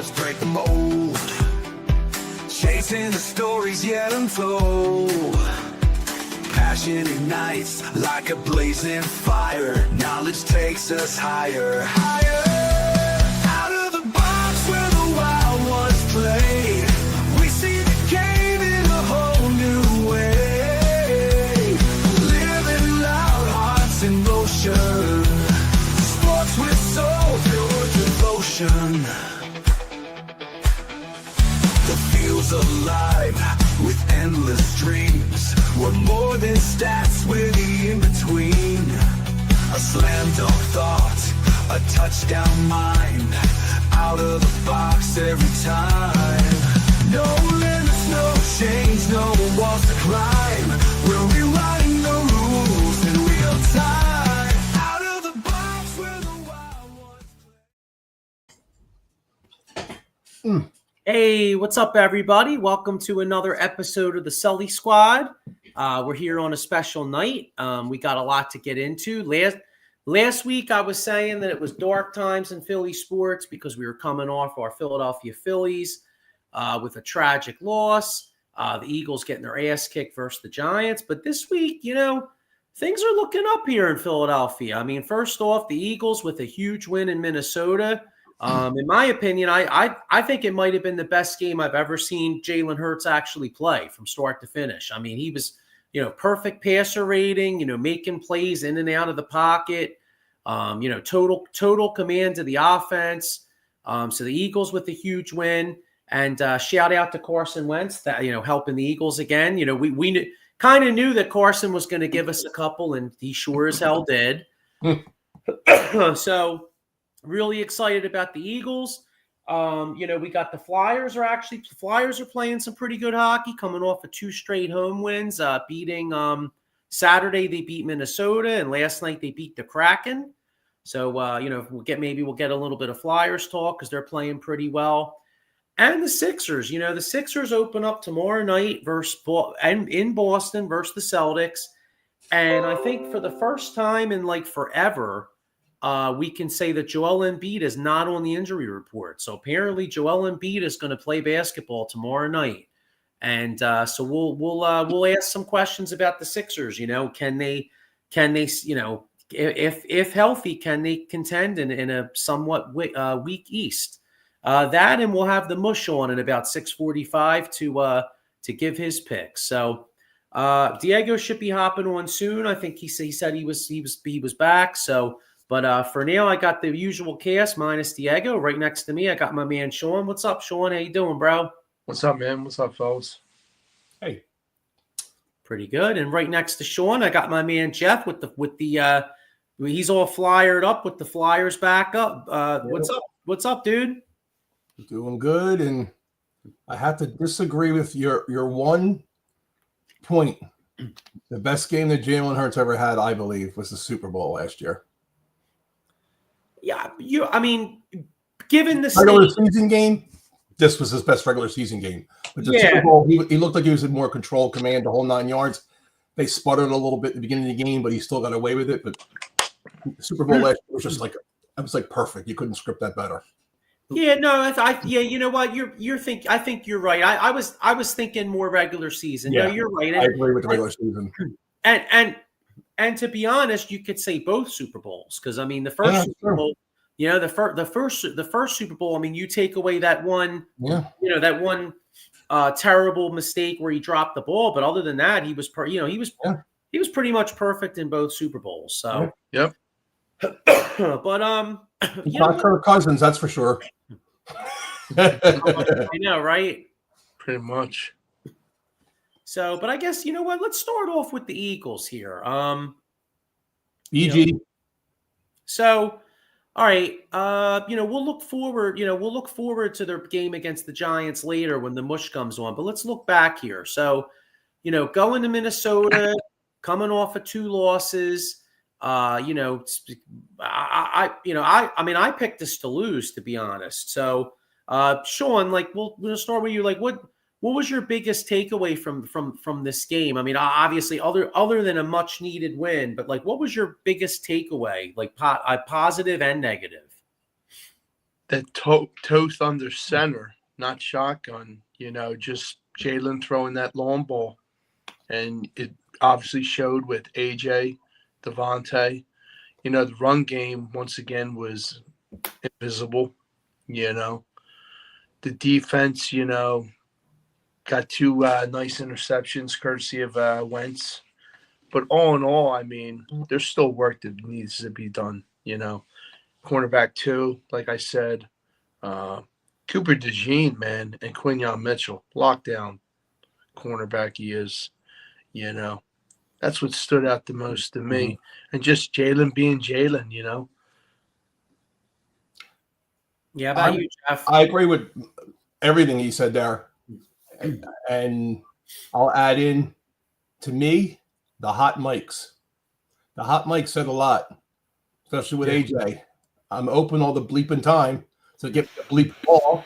let's break the mold. Chasing the stories yet untold. Passion ignites like a blazing fire. Knowledge takes us higher, higher. Out of the box where the wild ones play. We see the game in a whole new way. Living loud, hearts in motion. Sports with soul, pure devotion. The field's alive with endless dreams. We're more than stats, we're the in-between. A slam dunk thought, a touchdown mind. Out of the box every time. No limits, no chains, no walls to climb. We're rewriting the rules in real time. Out of the box where the wild ones play. Hey, what's up, everybody? Welcome to another episode of the Sully Squad. We're here on a special night. We got a lot to get into. Last week, I was saying that it was dark times in Philly sports because we were coming off our Philadelphia Phillies with a tragic loss. The Eagles getting their ass kicked versus the Giants. But this week, things are looking up here in Philadelphia. I mean, first off, the Eagles with a huge win in Minnesota. In my opinion, I think it might have been the best game I've ever seen Jalen Hurts actually play from start to finish. I mean, he was, perfect passer rating, making plays in and out of the pocket, total command of the offense. So the Eagles with a huge win, and shout out to Carson Wentz that, helping the Eagles again. We kind of knew that Carson was going to give us a couple, and he sure as hell did. So really excited about the Eagles. We got the Flyers are playing some pretty good hockey, coming off of 2 straight home wins, beating Saturday they beat Minnesota, and last night they beat the Kraken. So we'll get a little bit of Flyers talk because they're playing pretty well. And the Sixers, the Sixers open up tomorrow night in Boston versus the Celtics. And I think for the first time in forever, we can say that Joel Embiid is not on the injury report. So apparently Joel Embiid is going to play basketball tomorrow night. And so we'll ask some questions about the Sixers. Can they if healthy, can they contend in a somewhat weak East? That, and we'll have the mush on at about 6:45 to give his picks. So Diego should be hopping on soon. I think he said he was back. So. But for now, I got the usual cast minus Diego. Right next to me, I got my man Sean. What's up, Sean? How you doing, bro? What's up, man? What's up, fellas? Hey. Pretty good. And right next to Sean, I got my man Jeff with the he's all flyered up with the Flyers back up. What's up? What's up, dude? Doing good, and I have to disagree with your one point. The best game that Jalen Hurts ever had, I believe, was the Super Bowl last year. Yeah, given the regular season game, this was his best regular season game. But the Super Bowl, he looked like he was in more control, command, the whole 9 yards. They sputtered a little bit at the beginning of the game, but he still got away with it. But the Super Bowl last year was just perfect. You couldn't script that better. Yeah, no, you know what? I think you're right. I was thinking more regular season. Yeah, no, you're right. I agree with the regular season. And to be honest, you could say both Super Bowls because the first Super Bowl, the first Super Bowl. You take away that one, terrible mistake where he dropped the ball, but other than that, he was pretty much perfect in both Super Bowls. So yep. But he's not Kirk Cousins, that's for sure. I know, right? Pretty much. So, but I guess you know what? Let's start off with the Eagles here. EG. So, all right. We'll look forward. We'll look forward to their game against the Giants later when the mush comes on. But let's look back here. So, going to Minnesota, coming off of 2 losses. I picked this to lose, to be honest. So, Sean, we'll start with you. What was your biggest takeaway from this game? Obviously, other than a much needed win, but what was your biggest takeaway, positive and negative? toe thunder center, not shotgun. Just Jalen throwing that long ball, and it obviously showed with AJ, Devontae. The run game once again was invisible. The defense, got two nice interceptions courtesy of Wentz. But all in all, I mean, there's still work that needs to be done. Cornerback 2, like I said, Cooper DeJean, man, and Quinyon Mitchell, lockdown cornerback he is. That's what stood out the most to me, and just Jalen being Jalen. Yeah, about you, Jeff? I agree with everything he said there. And I'll add in, to me, the hot mics. The hot mic said a lot, especially with AJ. I'm open all the bleeping time to get the bleep ball.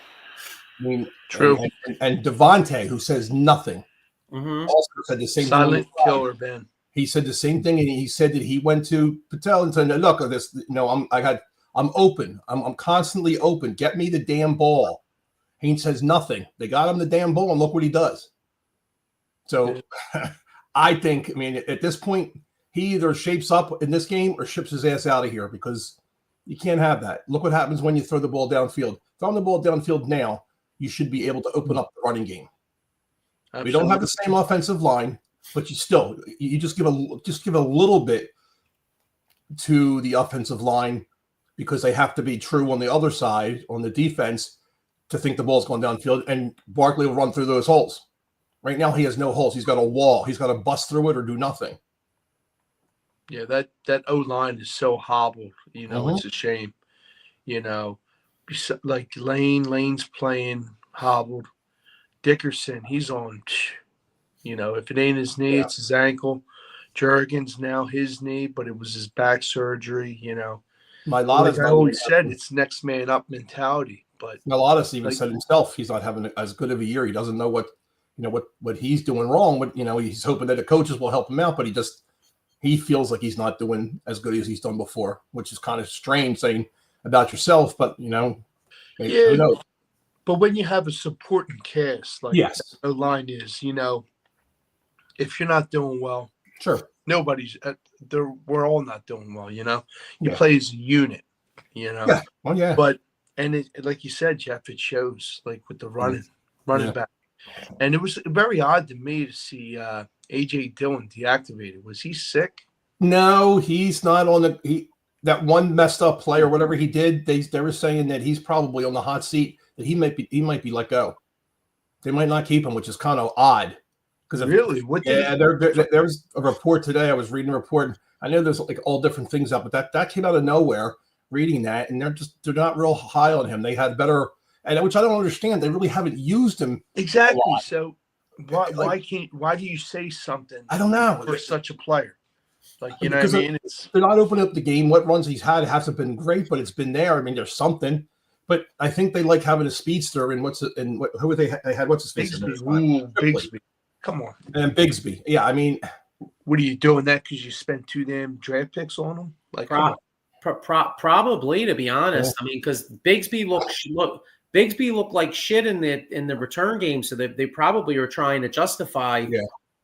I mean, true. And Devontae, who says nothing, also said the same silent thing. Killer, Ben. He said the same thing, and he said that he went to Patel and said, "Look at this. I'm open. I'm constantly open. Get me the damn ball." He says nothing. They got him the damn ball, and look what he does. So I think, at this point, he either shapes up in this game or ships his ass out of here, because you can't have that. Look what happens when you throw the ball downfield. Throwing the ball downfield now, you should be able to open up the running game. Absolutely. We don't have the same offensive line, but you just give a little bit to the offensive line, because they have to be true on the other side, on the defense, to think the ball's going downfield, and Barkley will run through those holes. Right now, he has no holes. He's got a wall. He's got to bust through it or do nothing. Yeah, that O-line is so hobbled. It's a shame. Like Lane's playing hobbled. Dickerson, he's on. If it ain't his knee, it's his ankle. Jurgens now his knee, but it was his back surgery. Like I always said, it's next man up mentality. But Maladas even said himself he's not having as good of a year. He doesn't know what he's doing wrong. But he's hoping that the coaches will help him out. But he feels like he's not doing as good as he's done before, which is kind of strange saying about yourself. But who knows? But when you have a supporting cast like the line is, if you're not doing well, sure, nobody's there. We're all not doing well. You play as a unit. Yeah. Well, yeah. But like you said, Jeff, it shows, like with the running back, and it was very odd to me to see AJ Dillon deactivated. Was he sick? No, he's not on that one messed up play or whatever he did. They were saying that he's probably on the hot seat, that he might be let go. They might not keep him, which is kind of odd. Really? There was a report today. I was reading a report. I know there's like all different things up, but that came out of nowhere. Reading that, and they're not real high on him. They had better, and which I don't understand. They really haven't used him exactly. So why do you say something? I don't know for such a player. Like what I mean? They're not opening up the game. What runs he's had hasn't been great, but it's been there. There's something. But I think they like having a speedster. And who they had? What's his face? Bigsby. Come on. And Bigsby. Yeah, what are you doing that because you spent 2 damn draft picks on him? Like, probably, to be honest. Because Bigsby looked like shit in the return game, so they probably are trying to justify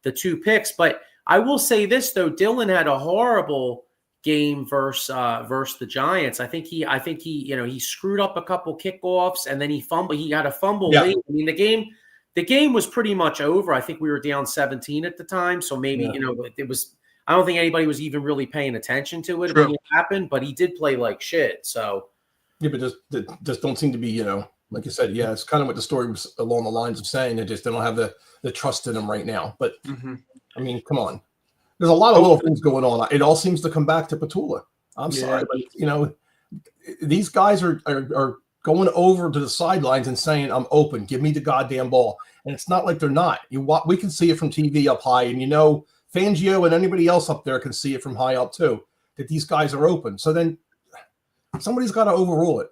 the 2 picks. But I will say this though, Dillon had a horrible game versus the Giants. I think he he screwed up a couple kickoffs, and then he fumbled. He had a fumble late. The game was pretty much over. I think we were down 17 at the time, so maybe it was. I don't think anybody was even really paying attention to it when it happened, but he did play like shit. So but just don't seem to be, like you said, it's kind of what the story was along the lines of saying. They don't have the trust in him right now. But come on, there's a lot of little things going on. It all seems to come back to Petula. I'm sorry, but these guys are going over to the sidelines and saying, "I'm open. Give me the goddamn ball." And it's not like they're not. We can see it from TV up high, and Fangio and anybody else up there can see it from high up too, that these guys are open. So then somebody's got to overrule it.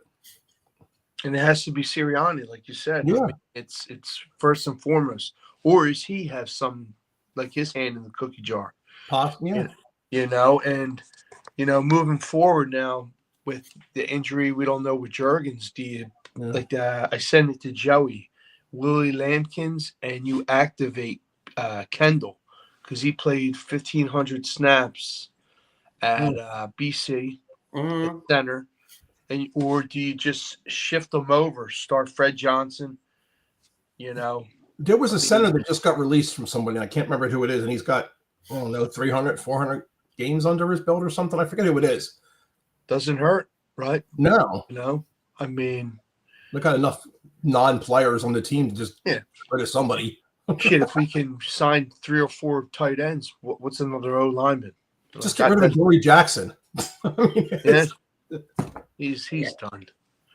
And it has to be Sirianni, like you said. Yeah. It's first and foremost. Or does he have some, like his hand in the cookie jar? Possibly, yeah. And moving forward now, with the injury we don't know what Jurgens did. Yeah. Like I send it to Joey, Willie Lampkins, and you activate Kendall because he played 1,500 snaps at BC at center, or do you just shift them over, start Fred Johnson? You know, there was a center that just got released from somebody. I can't remember who it is, and he's got, I don't know, 300, 400 games under his belt or something. I forget who it is. Doesn't hurt, right? No. You know, I mean, Look at enough non-players on the team to just get rid of somebody. Shit, if we can sign 3 or 4 tight ends, what's another O lineman? Just get rid of Dory Jackson. Yeah, he's done.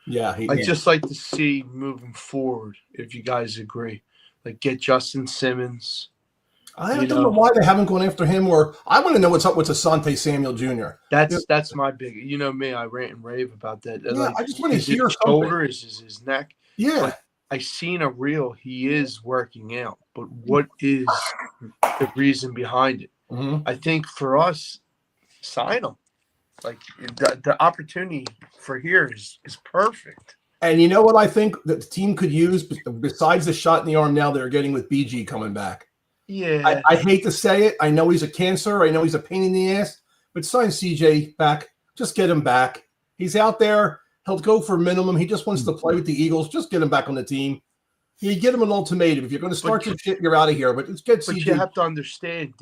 Yeah, I'd just like to see moving forward, if you guys agree, like get Justin Simmons. I don't know why they haven't gone after him, or I want to know what's up with Asante Samuel Jr. That's my big. You know me, I rant and rave about that. Yeah, like, I just want to hear his something. shoulder, is his neck. Yeah, but I seen a reel. He is working out, but what is the reason behind it? Mm-hmm. I think for us, sign him. Like the opportunity for here is perfect. And you know what I think that the team could use besides the shot in the arm now they're getting with BG coming back? Yeah. I hate to say it. I know he's a cancer. I know he's a pain in the ass, but sign CJ back. Just get him back. He's out there. He'll go for minimum. He just wants to play with the Eagles. Just get him back on the team. You get him an ultimatum. If you're going to start your shit, you're out of here. But let's get CJ. But you have to understand,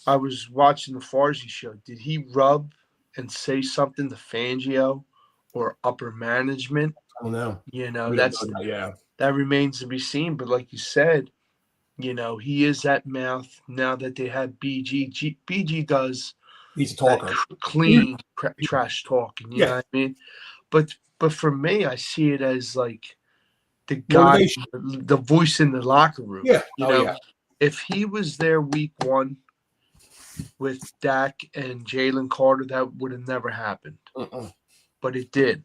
I was watching the Farsi show. Did he rub and say something to Fangio or upper management? I don't know. You know, that remains to be seen. But like you said, you know, he is at mouth now that they have BG. BG does. He's a talker. Clean trash talking. You know what I mean? But for me, I see it as like the guy, the voice in the locker room. Yeah. You know, if he was there week 1 with Dak and Jalen Carter, that would have never happened. But it did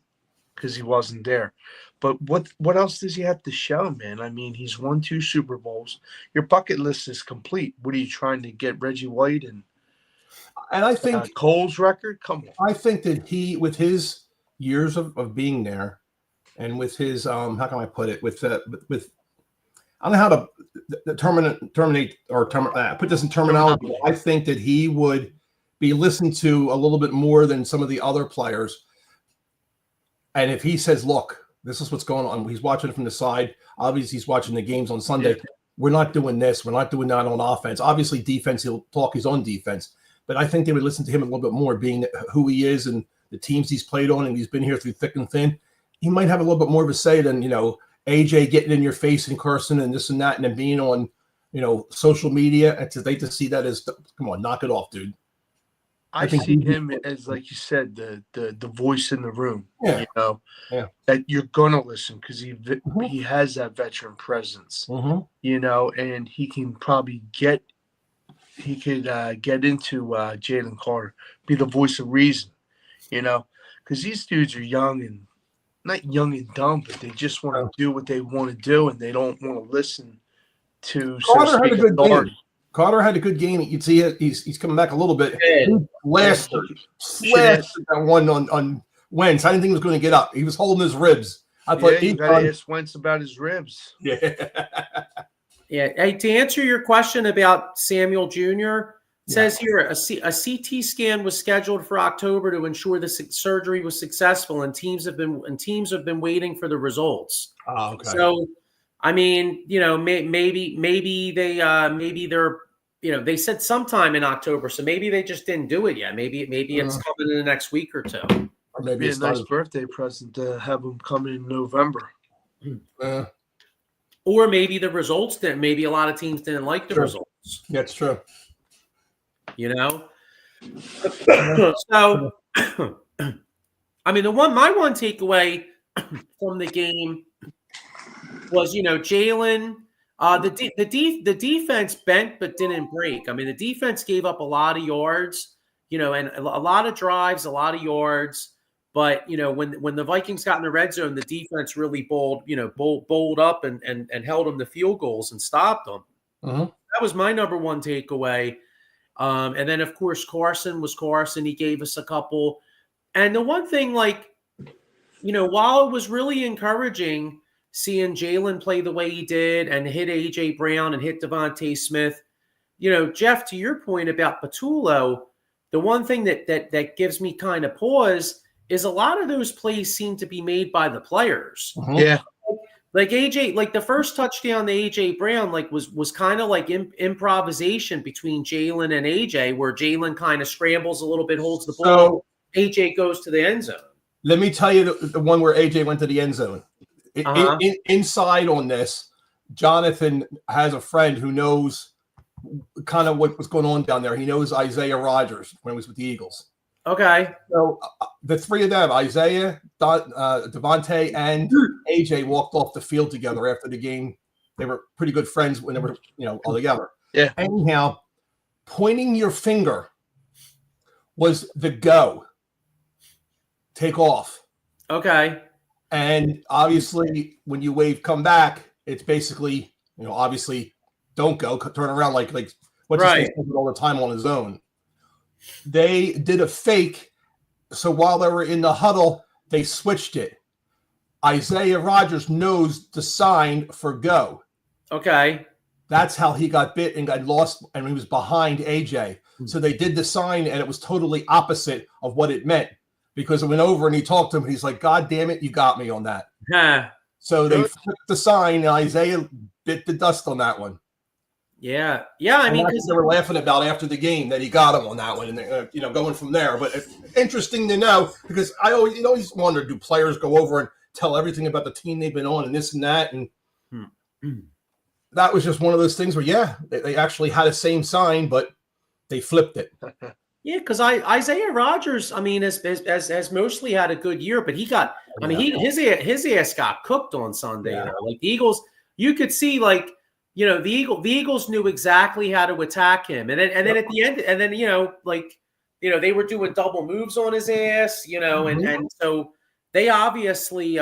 because he wasn't there. But what else does he have to show, man? I mean, he's won 2 Super Bowls. Your bucket list is complete. What are you trying to get, Reggie White and I think Cole's record? Come on. I think that he, with his years of being there, and with his how can I put it, with I don't know how to terminate or put this in terminology. I think that he would be listened to a little bit more than some of the other players. And if he says, "Look, this is what's going on," he's watching it from the side. Obviously, he's watching the games on Sunday. Yeah. We're not doing this. We're not doing that on offense. Obviously, defense, he'll talk his own defense. But I think they would listen to him a little bit more, being who he is and the teams he's played on, and he's been here through thick and thin. He might have a little bit more of a say than, AJ getting in your face and cursing and this and that, and then being on, social media. And they just see that as, come on, knock it off, dude. I see him as, like you said, the voice in the room. Yeah. That you're gonna listen because he has that veteran presence. And he can probably get into Jalen Carter, be the voice of reason. Because these dudes are young and not young and dumb, but they just want to do what they want to do, and they don't want to listen to. Carter had a good game. Carter had a good game. You'd see he's coming back a little bit. Last that one on Wentz. I didn't think he was going to get up. He was holding his ribs. I thought you got to ask Wentz about his ribs. Yeah. Yeah. Hey, to answer your question about Samuel Jr., it says here a CT scan was scheduled for October to ensure the surgery was successful, and teams have been waiting for the results. Oh, okay. So, I mean, maybe they're, they said sometime in October, so maybe they just didn't do it yet. Maybe it's coming in the next week or 2. Or maybe it's a nice birthday present to have them come in November. Or maybe the results didn't. Maybe a lot of teams didn't like the results. That's true. So, I mean, my one takeaway from the game was, Jalen, the defense bent but didn't break. I mean, the defense gave up a lot of yards, and a lot of drives, a lot of yards. But when the Vikings got in the red zone, the defense really bowled up and held them to field goals and stopped them. That was my number one takeaway. And then, of course, Carson was Carson. He gave us a couple. And the one thing, like, while it was really encouraging seeing Jalen play the way he did and hit A.J. Brown and hit Devontae Smith, Jeff, to your point about Patullo, the one thing that gives me kind of pause is a lot of those plays seem to be made by the players. Yeah. Like AJ, like the first touchdown to AJ Brown, like was kind of like improvisation between Jalen and AJ, where Jalen kind of scrambles a little bit, holds the ball, So AJ goes to the end zone. let me tell you the one where AJ went to the end zone. Inside on this, Jonathan has a friend who knows kind of what was going on down there. He knows Isaiah Rodgers when he was with the Eagles. Okay. So the three of them, Isaiah, Devontae, and AJ, walked off the field together after the game. They were pretty good friends when they were, all together. Yeah. Anyhow, pointing your finger was the go. Take off. Okay. And obviously, when you wave come back, it's basically, obviously don't go, turn around like what's his face all the time on his own. They did a fake, so while they were in the huddle, they switched it. Isaiah Rodgers knows the sign for go. Okay. That's how he got bit and got lost, and he was behind AJ. So they did the sign, and it was totally opposite of what it meant, because it went over and he talked to him. And he's like, "God damn it, you got me on that." So they flipped the sign, and Isaiah bit the dust on that one. Yeah. I mean, because they were laughing about after the game that he got him on that one, and going from there. But interesting to know, because I always wonder, do players go over and tell everything about the team they've been on and this and that, and that was just one of those things where they actually had the same sign, but they flipped it. Yeah, because Isaiah Rodgers, I mean, has mostly had a good year, but he got, I mean, his ass got cooked on Sunday. Like the Eagles, you could see, like, the Eagles knew exactly how to attack him, and then at the end, and then they were doing double moves on his ass, and so they obviously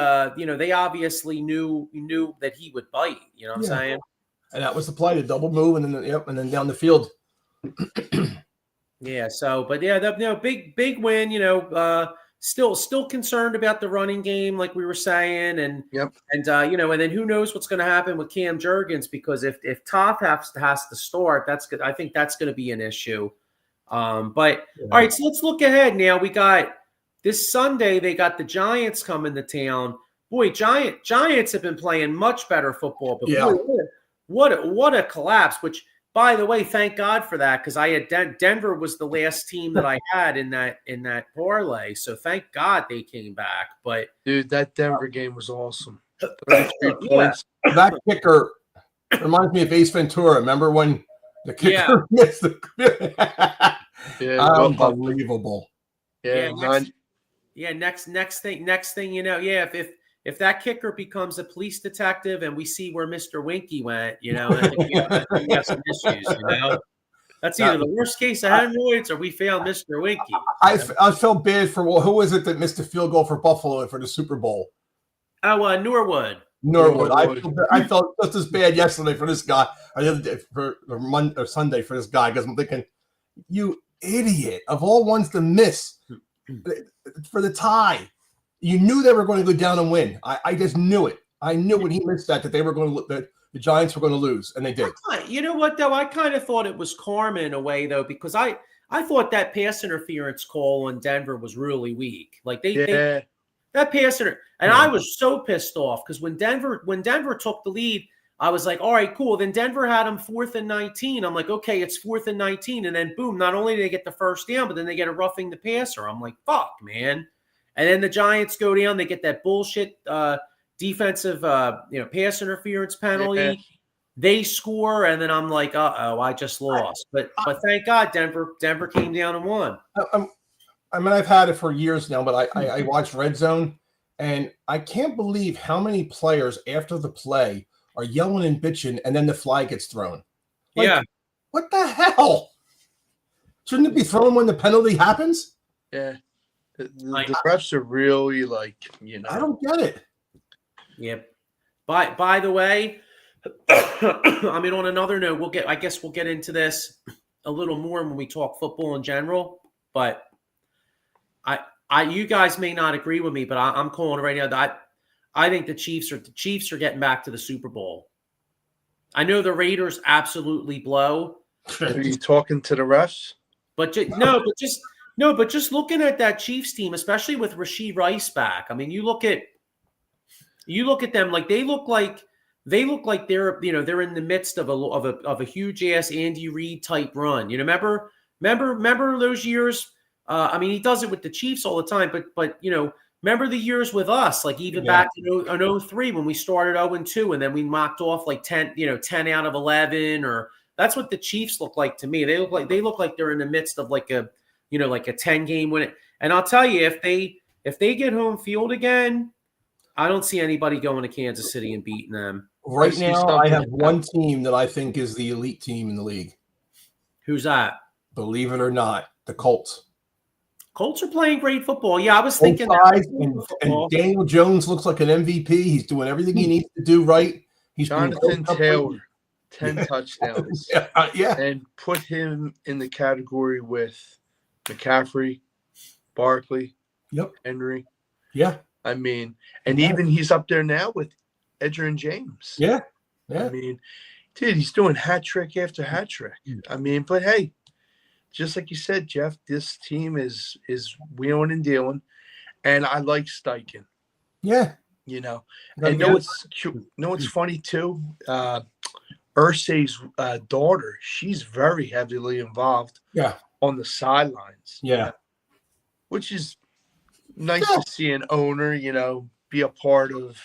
knew that he would bite. You know what I'm saying? And that was the play, the double move, and then down the field. Yeah. So, but big win. Still concerned about the running game, like we were saying, and and then who knows what's going to happen with Cam Jurgens, because if Toth has to start, that's good. I think that's going to be an issue. All right, so let's look ahead now. We got this Sunday. They got the Giants coming to town. Boy, Giants have been playing much better football. But boy, what a collapse! Which, by the way, thank God for that, because I had Denver was the last team that I had in that parlay. So thank God they came back. But dude, that Denver game was awesome. 33 points. That kicker reminds me of Ace Ventura. Remember when the kicker missed the unbelievable. Next thing you know, if that kicker becomes a police detective and we see where Mr. Winky went, we have some issues, That's either the worst case of hemorrhoids or we found Mr. Winky. I felt bad for, who was it that missed the field goal for Buffalo for the Super Bowl? Oh, Norwood. I felt just as bad yesterday for this guy, or the other day or Sunday for this guy, because I'm thinking, you idiot, of all ones to miss for the tie. You knew they were going to go down and win. I just knew it. I knew when he missed that they were going to, that the Giants were going to lose, and they did. You know what, though? I kind of thought it was karma in a way, though, because I thought that pass interference call on Denver was really weak. Like that pass interference, and I was so pissed off because when Denver took the lead, I was like, all right, cool. Then Denver had them 4th and 19. I'm like, okay, it's 4th and 19, and then boom, not only do they get the first down, but then they get a roughing the passer. I'm like, fuck, man. And then the Giants go down. They get that bullshit defensive, pass interference penalty. Yeah. They score, and then I'm like, uh-oh, I just lost. But thank God Denver came down and won. I mean, I've had it for years now, but I watch Red Zone, and I can't believe how many players after the play are yelling and bitching, and then the flag gets thrown. What the hell? Shouldn't it be thrown when the penalty happens? Yeah. The refs are really I don't get it. Yep. By the way, I mean, on another note, I guess we'll get into this a little more when we talk football in general. But you guys may not agree with me, but I'm calling it right now that I think the Chiefs are getting back to the Super Bowl. I know the Raiders absolutely blow. Are you talking to the refs? But just looking at that Chiefs team, especially with Rashee Rice back. I mean, you look at them like they look like they're they're in the midst of a huge ass Andy Reid type run. Remember those years? I mean, he does it with the Chiefs all the time, but remember the years with us, like even back in 03 when we started 0-2 and then we mocked off like 10 out of 11 or. That's what the Chiefs look like to me. They look like they're in the midst of like a 10-game win. And I'll tell you, if they get home field again, I don't see anybody going to Kansas City and beating them. Right now, I have one team that I think is the elite team in the league. Who's that? Believe it or not, the Colts. Colts are playing great football. Yeah, I was thinking that. And Daniel Jones looks like an MVP. He's doing everything he needs to do right. He's Jonathan Taylor. 10 touchdowns. And put him in the category with McCaffrey, Barkley, Henry. Yeah. I mean, and even he's up there now with Edgerrin James. Yeah. I mean, dude, he's doing hat trick after hat trick. I mean, but hey, just like you said, Jeff, this team is wheeling and dealing. And I like Steichen. Yeah. I know it's cute. It's funny too. Irsay's daughter, she's very heavily involved on the sidelines. Yeah. Which is nice to see an owner, be a part of,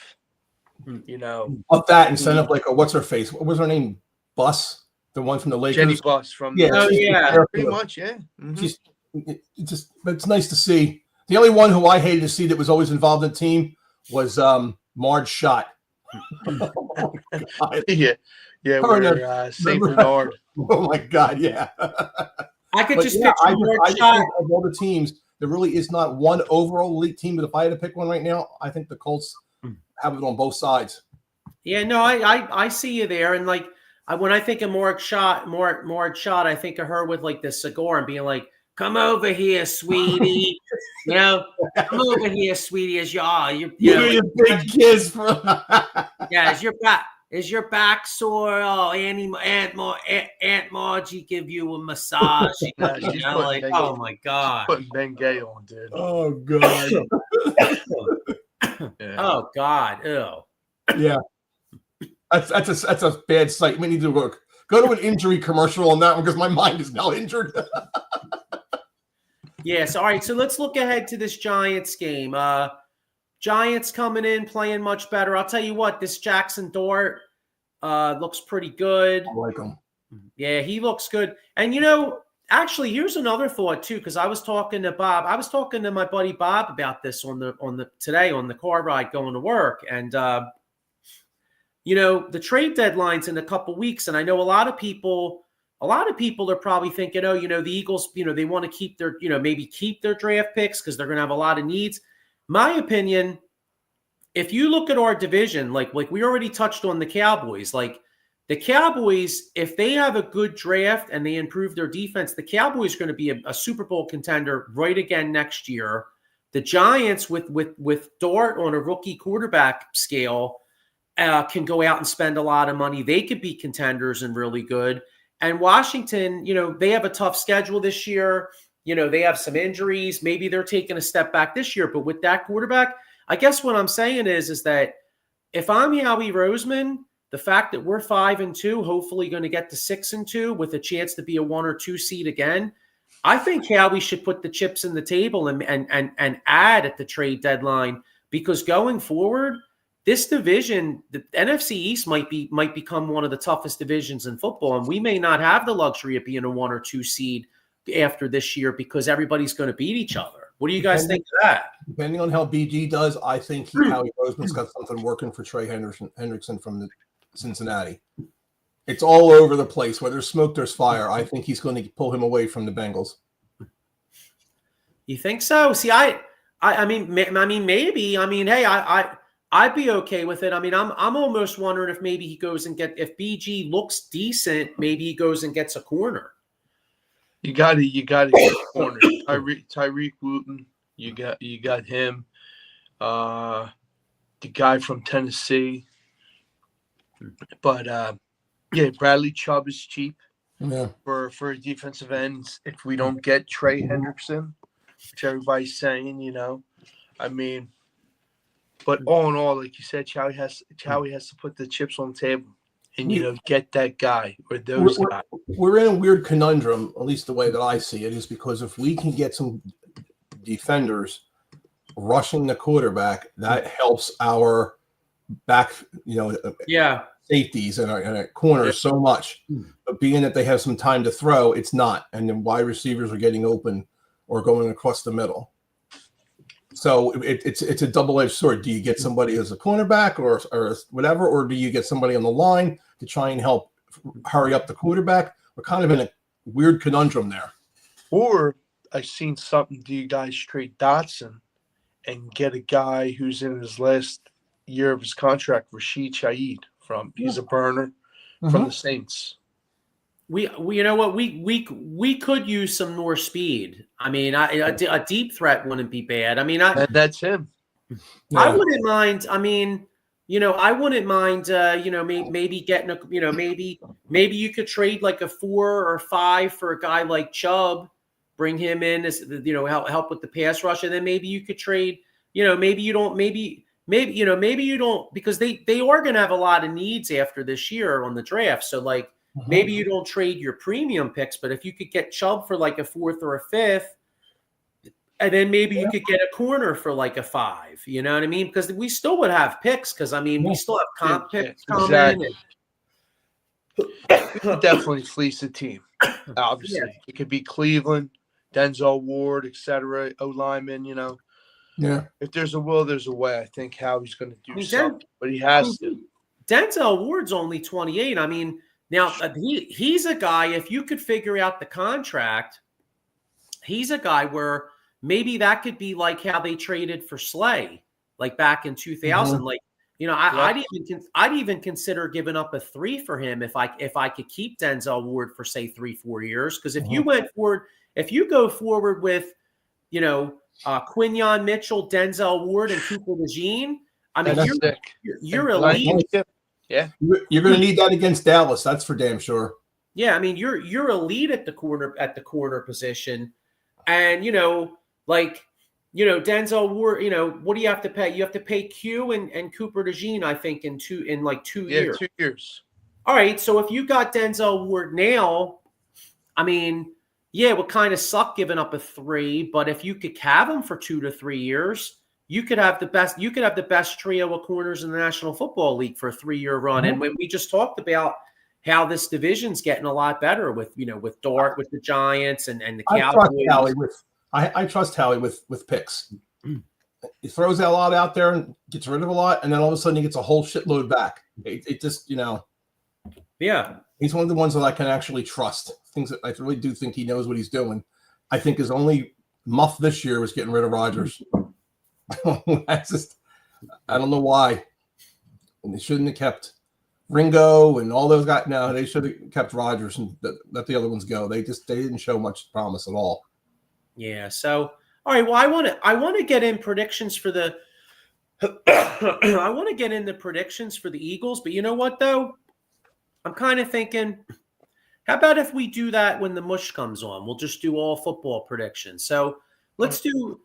Up that and send up like a, what's her face? What was her name? Buss? The one from the Lakers? Jenny Buss from pretty much, yeah. Mm-hmm. It's nice to see. The only one who I hated to see that was always involved in the team was Marge Schott. Oh Yeah, we're St. Bernard. Oh my God, yeah. I could just picture I think of all the teams, there really is not one overall elite team. But if I had to pick one right now, I think the Colts have it on both sides. Yeah, no, I see you there, and like when I think of Marge Schott, I think of her with like the cigar and being like, "Come over here, sweetie," come over here, sweetie, as you are. You're a big kiss. Is your back sore? Oh, Aunt Margie give you a massage. Oh my God. Putting Bengay on, dude. Oh God. Oh God. Ew. Yeah. That's a bad sight. We need to go to an injury commercial on that one because my mind is now injured. Yes. All right. So let's look ahead to this Giants game. Giants coming in, playing much better. I'll tell you what, this Jackson Dart looks pretty good. I like him. Yeah, he looks good. And, actually, here's another thought, too, because I was talking to Bob. I was talking to my buddy Bob about this today on the car ride going to work. And, the trade deadline's in a couple weeks. And I know a lot of people are probably thinking, the Eagles, they want to keep their, maybe keep their draft picks because they're going to have a lot of needs. My opinion, if you look at our division, like we already touched on the Cowboys, like the Cowboys, if they have a good draft and they improve their defense, the Cowboys are going to be a Super Bowl contender right again next year. The Giants with Dart on a rookie quarterback scale can go out and spend a lot of money. They could be contenders and really good. And Washington, they have a tough schedule this year. They have some injuries. Maybe they're taking a step back this year. But with that quarterback, I guess what I'm saying is that if I'm Howie Roseman, the fact that we're 5-2, hopefully going to get to 6-2 with a chance to be a 1 or 2 seed again, I think Howie should put the chips in the table and add at the trade deadline, because going forward, this division, the NFC East might become one of the toughest divisions in football, and we may not have the luxury of being a 1 or 2 seed after this year because everybody's going to beat each other. What do you guys think of that? Depending on how BG does, I think Howie Roseman's got something working for Trey Hendrickson from the Cincinnati. It's all over the place. Where there's smoke, there's fire. I think he's going to pull him away from the Bengals. You think so? See, I mean, maybe. I mean, hey, I'd be okay with it. I mean, I'm almost wondering if maybe he goes and if BG looks decent, maybe he goes and gets a corner. You got to get a corner. Tyreek Wooten, You got him. The guy from Tennessee. But yeah, Bradley Chubb is cheap for a defensive end. If we don't get Trey Hendrickson, which everybody's saying, I mean, but all in all, like you said, Chowie has to put the chips on the table and get that guy or those guys. We're in a weird conundrum, at least the way that I see it, is because if we can get some defenders rushing the quarterback, that helps our back, safeties and our corners so much. But being that they have some time to throw, it's not. And then wide receivers are getting open or going across the middle. So it's a double-edged sword. Do you get somebody as a cornerback or whatever, or do you get somebody on the line to try and help hurry up the quarterback? We're kind of in a weird conundrum there. Or I've seen something. Do you guys trade Dotson and get a guy who's in his last year of his contract, Rashid Shaheed he's a burner from the Saints. We you know what, we could use some more speed. I mean, a deep threat wouldn't be bad. I mean, that's him. I wouldn't mind. I mean, I wouldn't mind. Maybe getting a. Maybe you could trade like a 4 or 5 for a guy like Chubb, bring him in as help with the pass rush, and then maybe you could trade. Maybe you don't. Maybe you don't, because they are going to have a lot of needs after this year on the draft. So like. Maybe you don't trade your premium picks, but if you could get Chubb for like a 4th or a 5th, and then maybe you could get a corner for like a 5, you know what I mean? Because we still would have picks, because I mean, we still have comp picks coming. Exactly. Definitely fleece the team. Obviously, it could be Cleveland, Denzel Ward, etc. O lineman, Yeah. If there's a will, there's a way. I think Howie's going to do something, but he has to. Denzel Ward's only 28. I mean. Now, he's a guy, if you could figure out the contract, he's a guy where maybe that could be like how they traded for Slay, like back in 2000. Like, I'd even consider giving up a 3 for him if I could keep Denzel Ward for, say, 3-4 years. Because if you go forward with, Quinyon Mitchell, Denzel Ward, and Cooper DeJean, I mean, you're elite. Yeah, you're going to need that against Dallas. That's for damn sure. Yeah, I mean, you're elite at the corner position, and Denzel Ward. What do you have to pay? You have to pay Q and Cooper DeJean, I think, in 2 years. 2 years. All right, so if you got Denzel Ward now, I mean, yeah, it would kind of suck giving up a 3, but if you could have him for 2 to 3 years. You could have the best trio of corners in the National Football League for a 3-year run. And when we just talked about how this division's getting a lot better with Dart, with the Giants and the Cowboys. I trust Howie with picks. He throws a lot out there and gets rid of a lot, and then all of a sudden he gets a whole shitload back. It just, Yeah. He's one of the ones that I can actually trust. Things that I really do think he knows what he's doing. I think his only muff this year was getting rid of Rodgers. I don't know why. And they shouldn't have kept Ringo and all those guys. No, they should have kept Rodgers and let the other ones go. They didn't show much promise at all. Yeah. So, all right. Well, I want to get in predictions for the. I want to get in the predictions for the Eagles, but you know what though? I'm kind of thinking, how about if we do that when the mush comes on? We'll just do all football predictions. So let's do.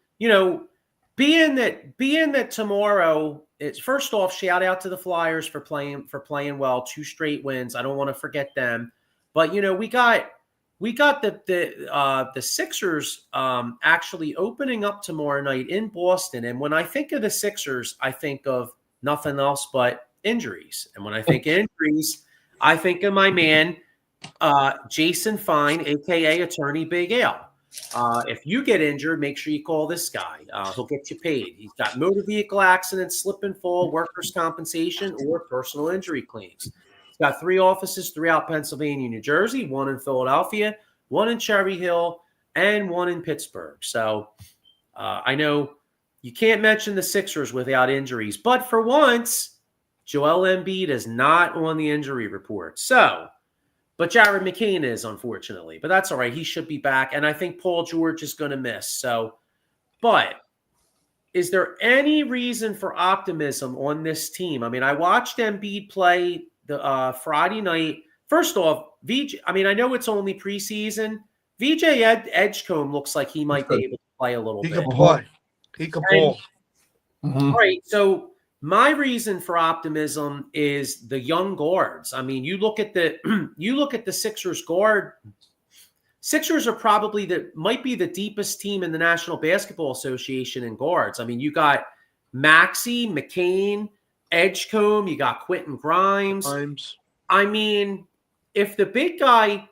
Being that tomorrow, it's first off, shout out to the Flyers for playing well, 2 straight wins. I don't want to forget them, but we got the Sixers actually opening up tomorrow night in Boston. And when I think of the Sixers, I think of nothing else but injuries. And when I think injuries, I think of my man Jason Fine, aka Attorney Big Al. If you get injured, make sure you call this guy. He'll get you paid. He's got motor vehicle accidents, slip and fall, workers' compensation, or personal injury claims. He's got 3 offices throughout Pennsylvania, New Jersey, 1 in Philadelphia, 1 in Cherry Hill, and 1 in Pittsburgh. So I know you can't mention the Sixers without injuries, but for once, Joel Embiid is not on the injury report. But Jared McCain is, unfortunately. But that's all right. He should be back. And I think Paul George is going to miss. So But is there any reason for optimism on this team? I mean, I watched Embiid play the Friday night. First off, VJ. I mean, I know it's only preseason. VJ Edgecombe looks like he might be able to play a little He bit. can play. He can ball. Right. So my reason for optimism is the young guards. I mean, you look at the Sixers guard. Sixers are probably might be the deepest team in the National Basketball Association in guards. I mean, you got Maxey, McCain, Edgecombe, you got Quentin Grimes. I mean, if the big guy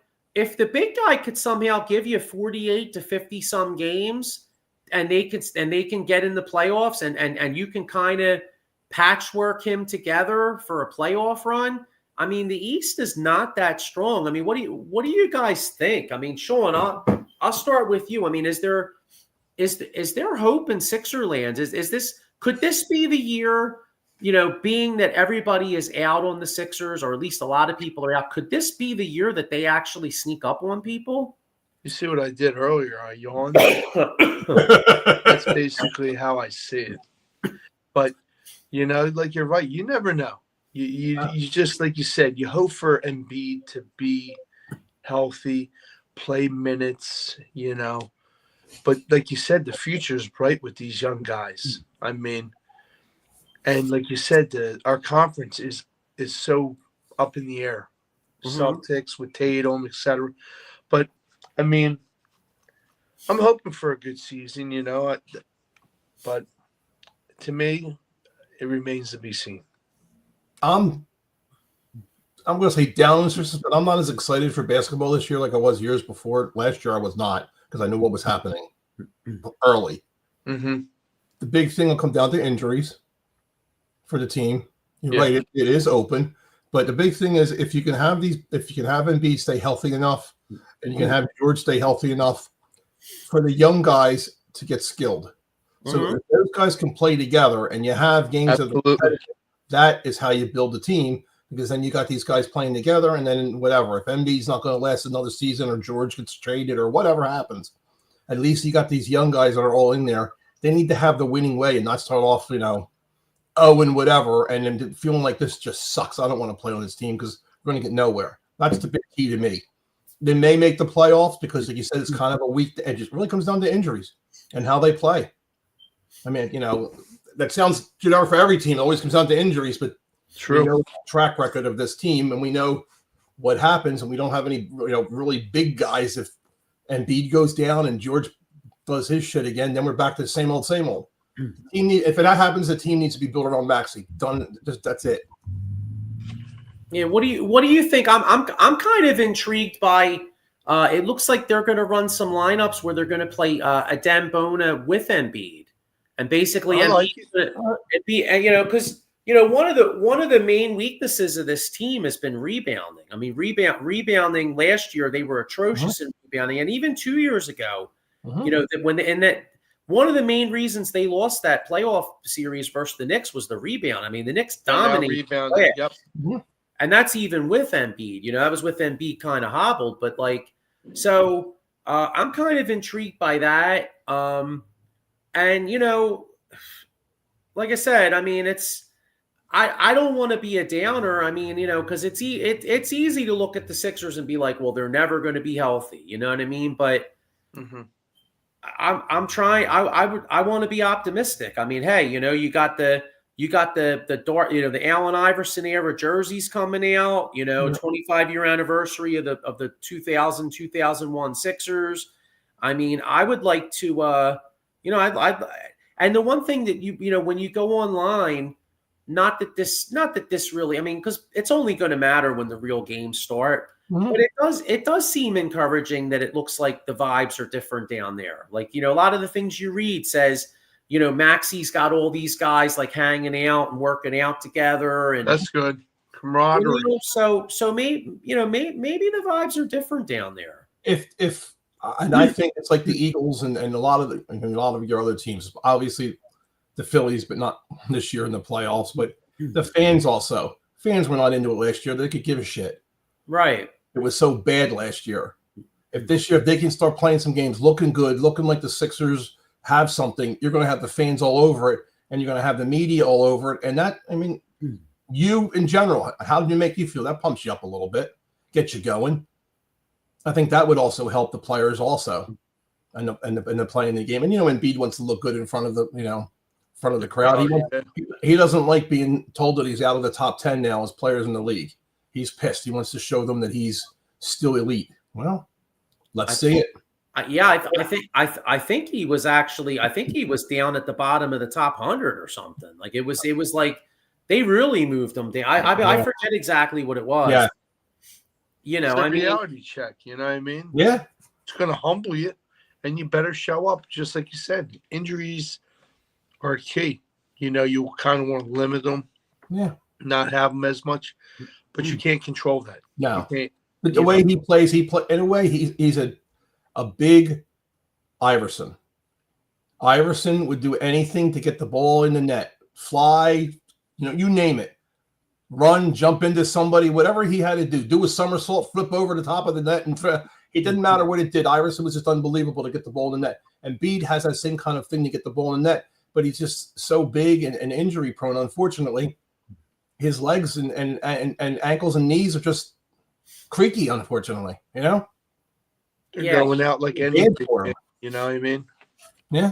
could somehow give you 48 to 50 some games and they can get in the playoffs and you can kind of patchwork him together for a playoff run. I mean, the East is not that strong. I mean, what do you guys think? I mean, Sean, I'll start with you. I mean, is there hope in Sixerland? Could this be the year, being that everybody is out on the Sixers, or at least a lot of people are out, could this be the year that they actually sneak up on people? You see what I did earlier? I yawned. That's basically how I see it. But, like you're right. You never know. You just, like you said, you hope for Embiid to be healthy, play minutes, But like you said, the future is bright with these young guys. I mean, and like you said, our conference is so up in the air. Celtics with Tatum, etc. But, I mean, I'm hoping for a good season, But to me, it remains to be seen. I'm going to say down, but I'm not as excited for basketball this year like I was years before. Last year I was not, because I knew what was happening early. Mm-hmm. The big thing will come down to injuries for the team. You're right; it is open, but the big thing is if you can have Embiid stay healthy enough, and you can have George stay healthy enough for the young guys to get skilled. So if those guys can play together, and you have games of that is how you build the team, because then you got these guys playing together, and then whatever. If Embiid's not going to last another season, or George gets traded, or whatever happens, at least you got these young guys that are all in there. They need to have the winning way and not start off, and whatever, and then feeling like this just sucks. I don't want to play on this team because we're going to get nowhere. That's the big key to me. They may make the playoffs because, like you said, it's kind of a weak to edge. It really comes down to injuries and how they play. I mean, that sounds generic for every team. It always comes down to injuries, but true. We know the track record of this team, and we know what happens, and we don't have any, really big guys. If Embiid goes down and George does his shit again, then we're back to the same old, same old. If that happens, the team needs to be built around Maxey. Done. That's it. Yeah. What do you think? I'm kind of intrigued by. It looks like they're going to run some lineups where they're going to play Adem Bona with Embiid, and basically Embiid because one of the main weaknesses of this team has been rebounding. I mean, rebounding last year they were atrocious in rebounding, and even 2 years ago, one of the main reasons they lost that playoff series versus the Knicks was the rebound. I mean, the Knicks dominated. Yep. And that's even with Embiid. That was with Embiid kind of hobbled, but I'm kind of intrigued by that. And like I said, I mean, I don't want to be a downer. I mean, because it's easy to look at the Sixers and be like, well, they're never going to be healthy. You know what I mean? But I'm trying. I want to be optimistic. I mean, hey, you got the the Allen Iverson era jerseys coming out. 25-year anniversary of the 2000-2001 Sixers. I mean, I would like to. And the one thing that when you go online, not that this really. I mean, because it's only going to matter when the real games start. But it does seem encouraging that it looks like the vibes are different down there. Like, a lot of the things you read says, Maxey's got all these guys like hanging out and working out together, and that's good camaraderie. So maybe the vibes are different down there. And I think it's like the Eagles and a lot of your other teams, obviously the Phillies, but not this year in the playoffs. But the fans were not into it last year. They could give a shit. Right. It was so bad last year. If this year, if they can start playing some games, looking good, looking like the Sixers have something, you're going to have the fans all over it, and you're going to have the media all over it. And that, I mean, you in general, how did it make you feel? That pumps you up a little bit, gets you going. I think that would also help the players also, and the playing the game. And Embiid wants to look good in front of the crowd. He doesn't like being told that he's out of the top 10 now as players in the league. He's pissed. He wants to show them that he's still elite. Well, let's see it. I think he was actually. I think he was down at the bottom of the top 100 or something. Like it was like they really moved him down. I forget exactly what it was. Yeah. It's a reality check. You know what I mean? Yeah. It's going to humble you, and you better show up. Just like you said, injuries are key. You kind of want to limit them. Yeah. Not have them as much, but you can't control that. No. But the way he plays, in a way, he's a big Iverson. Iverson would do anything to get the ball in the net, fly, you name it, run, jump into somebody, whatever he had to do a somersault, flip over the top of the net, and it didn't matter what it did. Iverson was just unbelievable to get the ball in the net. And Embiid has that same kind of thing to get the ball in the net, but he's just so big and injury prone. Unfortunately, his legs and ankles and knees are just creaky. Unfortunately, They're going out like anything. You know what I mean? Yeah.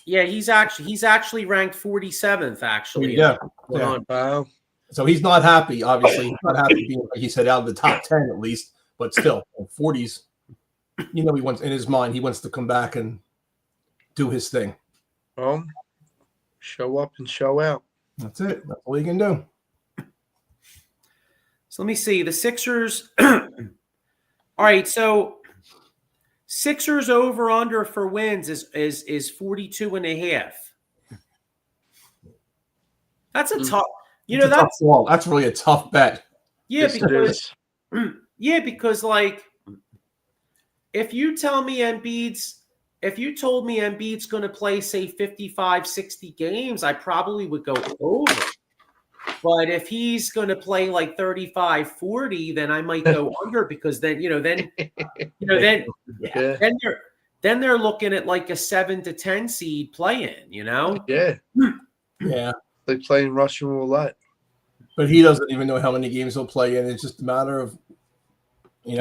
Yeah, he's actually ranked 47th. Actually, yeah. Wow. So he's not happy. Obviously, he's not happy being, like he said, out of the top 10 at least. But still, 40s. He wants in his mind. He wants to come back and do his thing. Show up and show out. That's it. That's all you can do. So let me see. The Sixers. All right. So Sixers over under for wins is 42 and a half. That's a tough. That's really a tough bet. Yeah, because like if you told me Embiid's going to play, say, 55, 60 games, I probably would go over. But if he's going to play like 35, 40, then I might go under because then they're looking at like a 7 to 10 seed play-in, Yeah. Yeah. Like playing Russian roulette. But he doesn't even know how many games he'll play in. It's just a matter of, he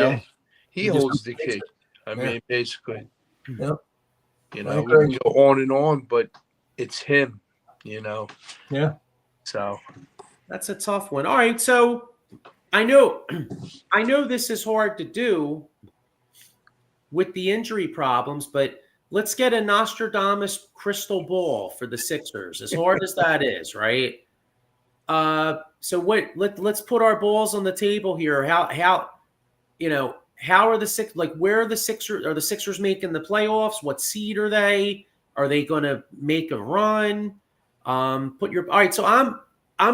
holds the key. I mean, basically. Yep. We can go on and on, but it's him, Yeah. So that's a tough one. All right, so I know this is hard to do with the injury problems, but let's get a Nostradamus crystal ball for the Sixers. As hard as that is, right? So let's put our balls on the table here. How are the Sixers, like, where are the Sixers? Are the Sixers making the playoffs? What seed are they? Are they going to make a run? All right. So I'm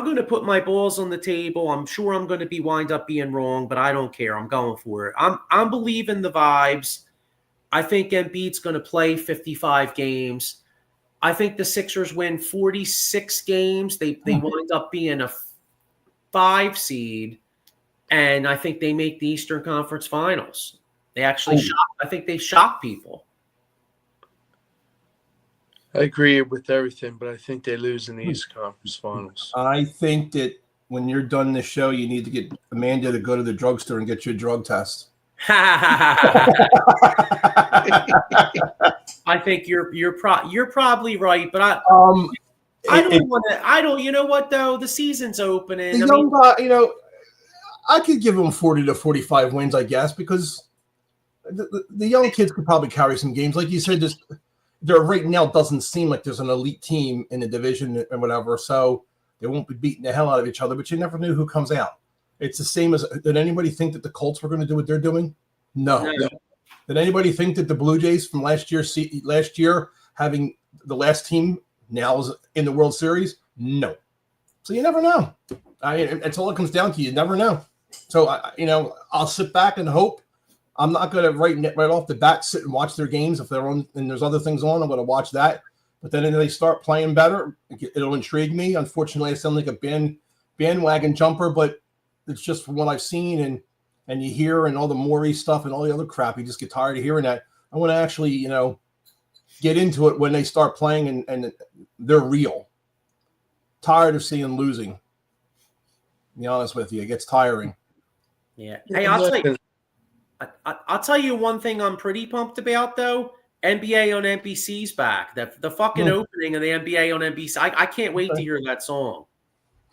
going to put my balls on the table. I'm sure I'm going to wind up being wrong, but I don't care. I'm going for it. I'm believing the vibes. I think Embiid's going to play 55 games. I think the Sixers win 46 games. They wind up being a 5 seed. And I think they make the Eastern Conference Finals. They actually I think they shock people. I agree with everything, but I think they lose in the Eastern Conference Finals. I think that when you're done the show, you need to get Amanda to go to the drugstore and get you a drug test. I think you're probably right, but I don't want to. I don't. You know what though? The season's opening. I could give them 40 to 45 wins, I guess, because the young kids could probably carry some games. Like you said, there right now doesn't seem like there's an elite team in the division and whatever, so they won't be beating the hell out of each other, but you never knew who comes out. It's the same as, did anybody think that the Colts were going to do what they're doing? No. Did anybody think that the Blue Jays from last year having the last team now is in the World Series? No. So you never know. I mean, that's all it comes down to. You never know. So, I'll sit back and hope. I'm not going to right off the bat sit and watch their games. If they're on and there's other things on, I'm going to watch that. But then if they start playing better, it'll intrigue me. Unfortunately, I sound like a bandwagon jumper, but it's just from what I've seen and you hear and all the Morey stuff and all the other crap. You just get tired of hearing that. I want to actually, get into it when they start playing and they're real. Tired of seeing losing. To be honest with you, it gets tiring. Yeah. Hey, I'll tell you one thing I'm pretty pumped about though. NBA on NBC's back. The fucking opening of the NBA on NBC. I can't wait to hear that song.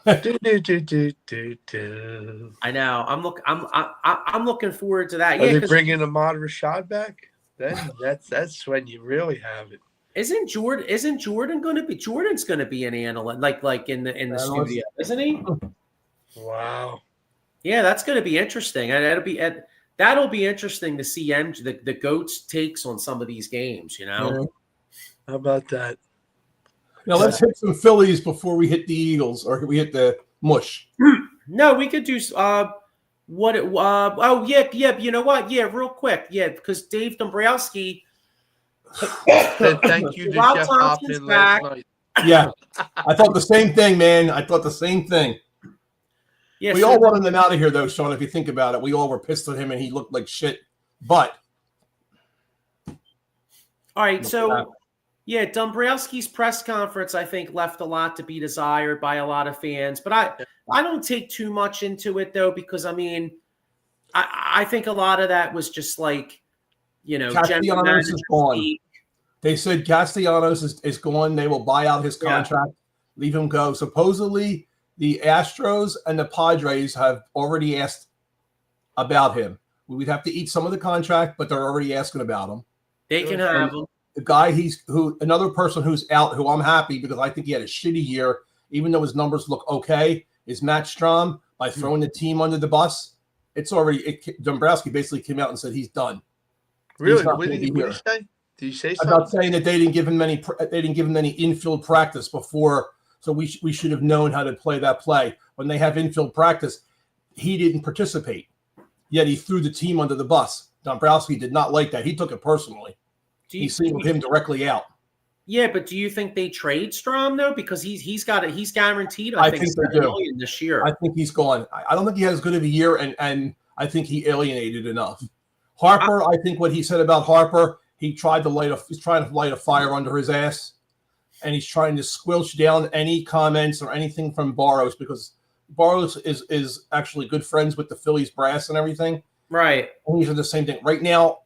Do, do, do, do, do, do. I know. I'm looking forward to that. Are Yeah, they bringing Ahmad Rashad back? Then that's when you really have it. Isn't Jordan going to be? Jordan's going to be an analyst, like in the studio, isn't he? Wow. Yeah, that's going to be interesting. That'll be interesting to see the GOAT's takes on some of these games. You know, Yeah. How about that? Now let's hit some Phillies before we hit the Eagles or we hit the mush. No, we could do what it oh yeah, you know what? Yeah, real quick. Yeah, because Dave Dombrowski Said thank you to Rob Jeff Thompson's Hoffman back. last night. Yeah. I thought the same thing, man. I thought the same thing. Yeah, We all wanted him out of here, though, Sean, if you think about it. We all were pissed at him, and he looked like shit. But. All right, so, yeah, Dombrowski's press conference, I think, left a lot to be desired by a lot of fans. But I don't take too much into it, though, because, I mean, I think a lot of that was just like, you know, Castellanos is gone. They said Castellanos is gone. They will buy out his contract, leave him go. Supposedly, the Astros and the Padres have already asked about him. We'd have to eat some of the contract, but they're already asking about him. They can have him. The guy another person who's out, who I'm happy because I think he had a shitty year, even though his numbers look okay, is Matt Strom. By throwing the team under the bus, Dombrowski basically came out and said he's done. Really? What did he say? Did he say something? About saying that they didn't give him any infield practice before, so we should have known how to play that play. When they have infield practice, he didn't participate, yet he threw the team under the bus. Dombrowski did not like that. He took it personally. He singled him directly out. Yeah, but do you think they trade Strom though? Because he's guaranteed. I think they do this year. I think he's gone. I don't think he had as good of a year, and I think he alienated enough. Harper, I think what he said about Harper, he's trying to light a fire under his ass, and he's trying to squelch down any comments or anything from Barros because Barros is actually good friends with the Phillies brass and everything. Right. And these are the same thing. Right now,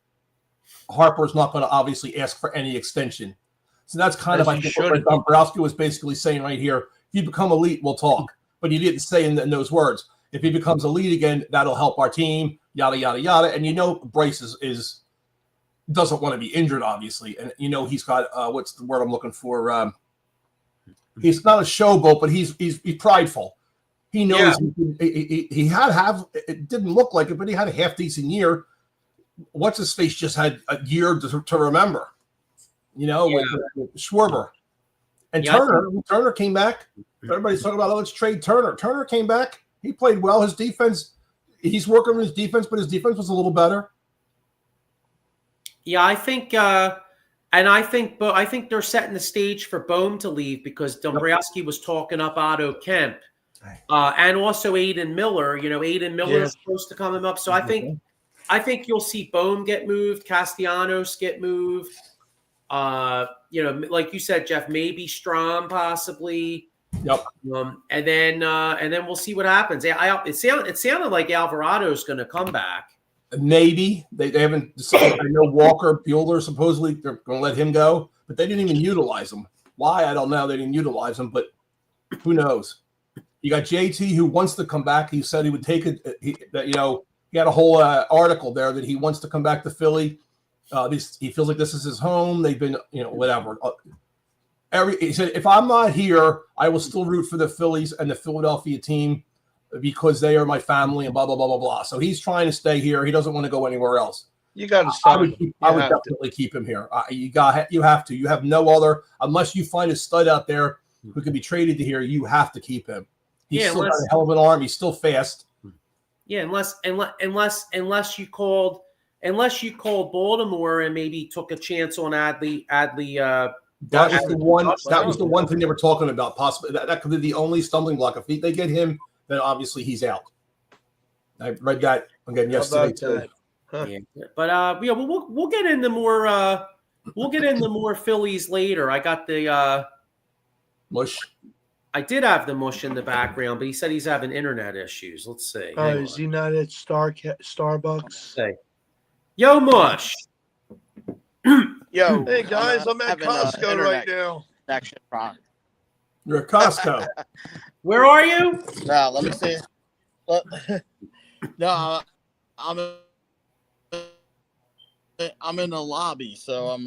Harper's not going to obviously ask for any extension. So that's kind of, I think, what Dombrowski was basically saying right here. If you become elite, we'll talk. But he didn't say in those words. If he becomes elite again, that'll help our team, yada, yada, yada. And you know Bryce doesn't want to be injured, obviously. And you know he's got, what's the word I'm looking for? He's not a showboat, but he's prideful. He knows he had it didn't look like it, but he had a half-decent year. What's his face just had a year to remember, you know, with Schwarber. And Turner came back. Everybody's talking about, let's trade Turner. Turner came back. He played well. His defense, he's working on his defense, but his defense was a little better. Yeah, I think I think they're setting the stage for Bohm to leave because Dombrowski was talking up Otto Kemp and also Aiden Miller. You know, Aiden Miller is supposed to come up. So I think you'll see Bohm get moved, Castellanos get moved. You know, like you said, Jeff, maybe Strom possibly. Yep. And then we'll see what happens. It sounded like Alvarado's going to come back. Maybe they haven't decided. I know Walker Bueller supposedly they're going to let him go, but they didn't even utilize him. Why I don't know. They didn't utilize him, but who knows? You got JT who wants to come back. He said he would take it. He had a whole article there that he wants to come back to Philly. He feels like this is his home. They've been, whatever. He said, if I'm not here, I will still root for the Phillies and the Philadelphia team because they are my family and blah, blah, blah, blah, blah. So he's trying to stay here. He doesn't want to go anywhere else. You got to stop. I would definitely keep him here. You have to. You have no other, unless you find a stud out there who can be traded to here, you have to keep him. He's still got a hell of an arm. He's still fast. Yeah, unless you called Baltimore and maybe took a chance on Adley. That was the one thing they were talking about. Possibly that could be the only stumbling block. If they get him, then obviously he's out. I read that again yesterday too. Huh. Yeah. But we'll get into more we'll get into more Phillies later. I got the Mush. I did have the mush in the background, but he said he's having internet issues. Let's see. Hang Is on. he not at Starbucks? Let's see. Yo, Mush. Yo, Hey guys, I'm at having, Costco internet right now. connection problem. You're at Costco. Where are you? No, let me see. No, I'm in the lobby, so I'm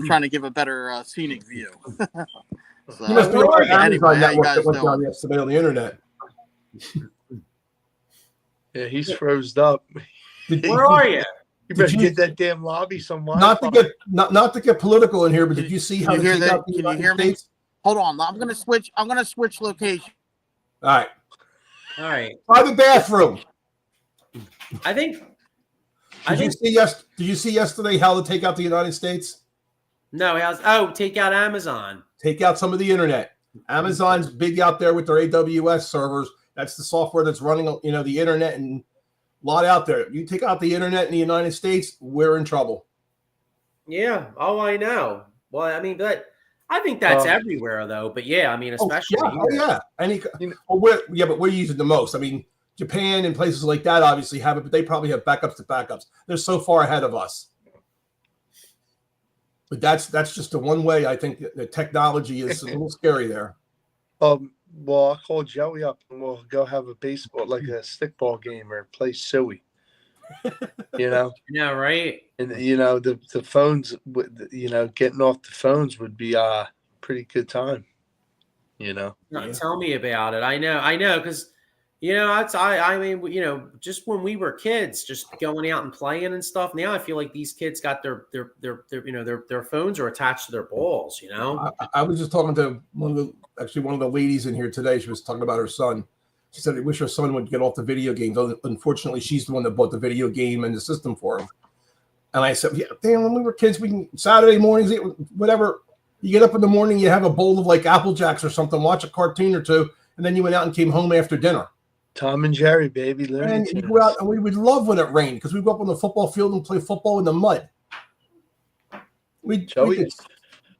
trying to give a better scenic view. So, You must be on the anyway, Amazon how you network guys that went down doing? yesterday on the internet. Yeah, he's froze up. Where are you? You better you- get that damn lobby some Not to Wi-Fi. not to get political in here, but did you see how Can they you take hear out the Can you United hear me? States? Hold on, I'm gonna switch location. All right. All right. Private bathroom. I think Did you see yesterday how to take out the United States? no, take out Amazon. Take out some of the internet. Amazon's big out there with their AWS servers. That's the software that's running, the internet and a lot out there. You take out the internet in the United States, we're in trouble. Yeah. Oh, I know. Well, I mean, I think that's everywhere though. But yeah, I mean, especially yeah. But we're using the most. I mean, Japan and places like that obviously have it, but they probably have backups to backups. They're so far ahead of us. But that's just the one way I think the technology is a little scary there. Well, I'll call Joey up and we'll go have a baseball, like a stickball game, or play Suey. Yeah, right. And the phones, getting off the phones would be a pretty good time. Tell me about it. I know, because I mean, just when we were kids, just going out and playing and stuff. Now I feel like these kids got their phones are attached to their balls. I was just talking to one of the ladies in here today. She was talking about her son. She said, I wish her son would get off the video games. Unfortunately, she's the one that bought the video game and the system for him. And I said, yeah, damn, when we were kids, Saturday mornings, whatever, you get up in the morning, you have a bowl of like Apple Jacks or something, watch a cartoon or two, and then you went out and came home after dinner. Tom and Jerry, baby. And you go out, and we would love when it rained because we go up on the football field and play football in the mud.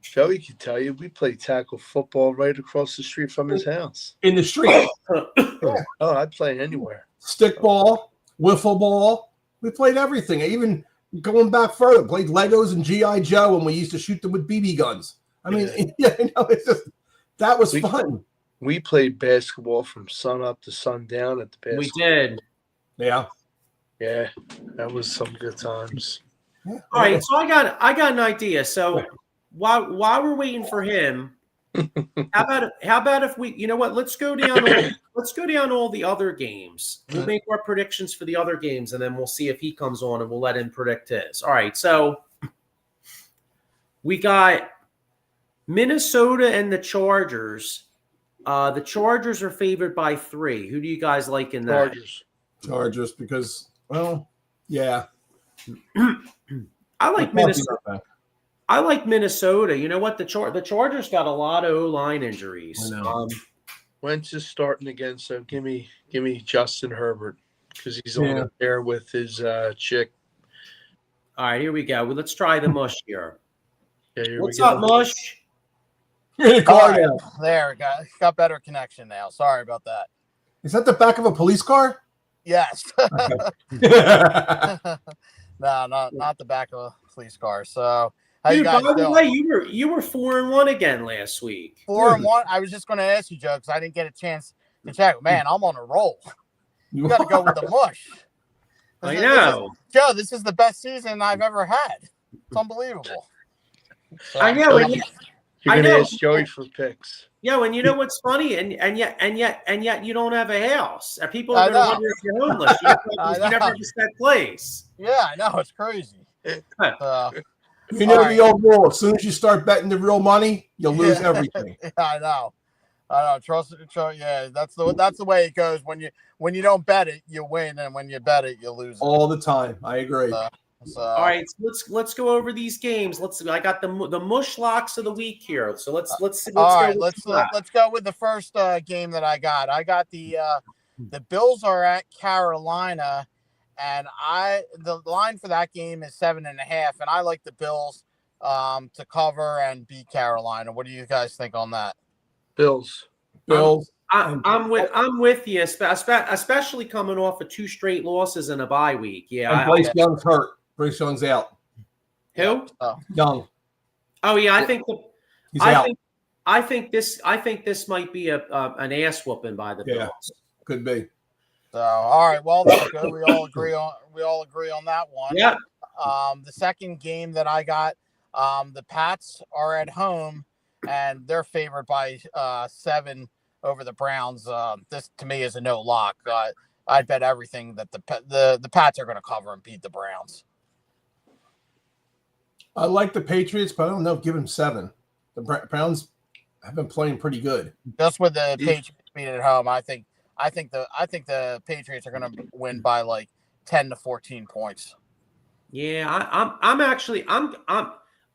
Joey could tell you, we played tackle football right across the street from his house. In the street. Oh, I'd play anywhere. Stickball, wiffle ball. We played everything. Even going back further, played Legos and G.I. Joe, and we used to shoot them with BB guns. I mean, it's just that was fun. We played basketball from sun up to sundown at the basketball. We did. Yeah. Yeah, that was some good times. All right, so I got an idea. So while we're waiting for him, how about if we, let's go down all the other games. We'll make our predictions for the other games, and then we'll see if he comes on, and we'll let him predict his. All right, so we got Minnesota and the Chargers. The Chargers are favored by 3. Who do you guys like in that? Chargers, because, well, yeah. I like Minnesota. I like Minnesota. You know what? The Chargers got a lot of O-line injuries. I know. Wentz is starting again, so give me Justin Herbert because he's on there with his chick. All right, here we go. Well, let's try the mush here. Yeah, What's up, mush? All right, there we go. Got better connection now. Sorry about that. Is that the back of a police car? Yes. No, not the back of a police car. So, how you guys doing? By the way, you were 4-1 again last week. 4-1. I was just going to ask you, Joe, because I didn't get a chance to check. Man, I'm on a roll. You got to go with the mush. I know, Joe. This is the best season I've ever had. It's unbelievable. So, I know. You're going to ask Joey for picks. Yeah, and you know what's funny, and yet you don't have a house. People are going to wonder if you're homeless. You never just that place. Yeah, I know, it's crazy. You know the old rule: as soon as you start betting the real money, you'll lose everything. Yeah, I know. Trust. Yeah, that's the way it goes. When you don't bet it, you win, and when you bet it, you lose. All the time. I agree. All right, let's go over these games. I got the mush locks of the week here. So let's go with the first game that I got. I got the Bills are at Carolina, and the line for that game is 7.5, and I like the Bills. to cover and beat Carolina. What do you guys think on that? Bills. Bills. I'm with you, especially coming off of 2 straight losses and a bye week. Yeah, And Bryce Young's hurt. Bryce Young's out. who? Young. Oh yeah, He's out. I think this might be an ass whooping by the Bills. Could be. So all right, well that's good. We all agree on that one. Yeah. The second game that I got, the Pats are at home and they're favored by 7 over the Browns. This to me is a no lock. I'd bet everything that the Pats are going to cover and beat the Browns. I like the Patriots, but I don't know if give them 7. The Browns have been playing pretty good. Just with the Patriots being at home, I think the Patriots are going to win by like 10 to 14 points. Yeah,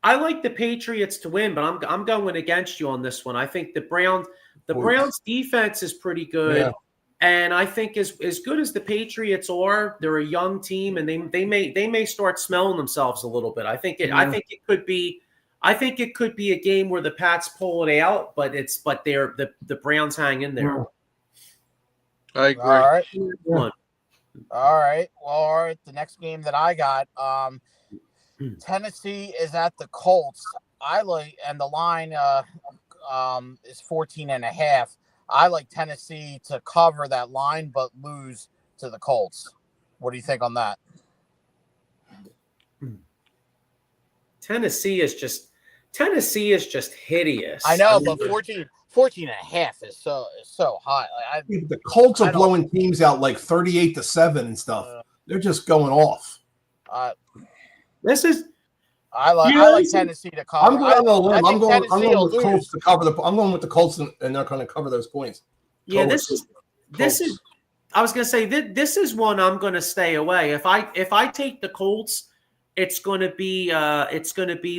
I like the Patriots to win, but I'm going against you on this one. I think the Browns defense is pretty good. Yeah. And I think as good as the Patriots are, they're a young team, and they may start smelling themselves a little bit. I think it could be a game where the Pats pull it out, but the Browns hang in there. I agree. All right. Yeah. All right. Well, all right. The next game that I got, Tennessee is at the Colts. And the line is 14.5. I like Tennessee to cover that line, but lose to the Colts. What do you think on that? Tennessee is just hideous. I know, but 14.5 is so high. The Colts are blowing teams out like 38-7 and stuff. They're just going off. I like Tennessee to cover. I'm going on a limb. I'm going with the lose. Colts to cover I'm going with the Colts, and they're going to cover those points. Yeah, Colts. this is. I was going to say this is one I'm going to stay away. If I take the Colts, it's going to be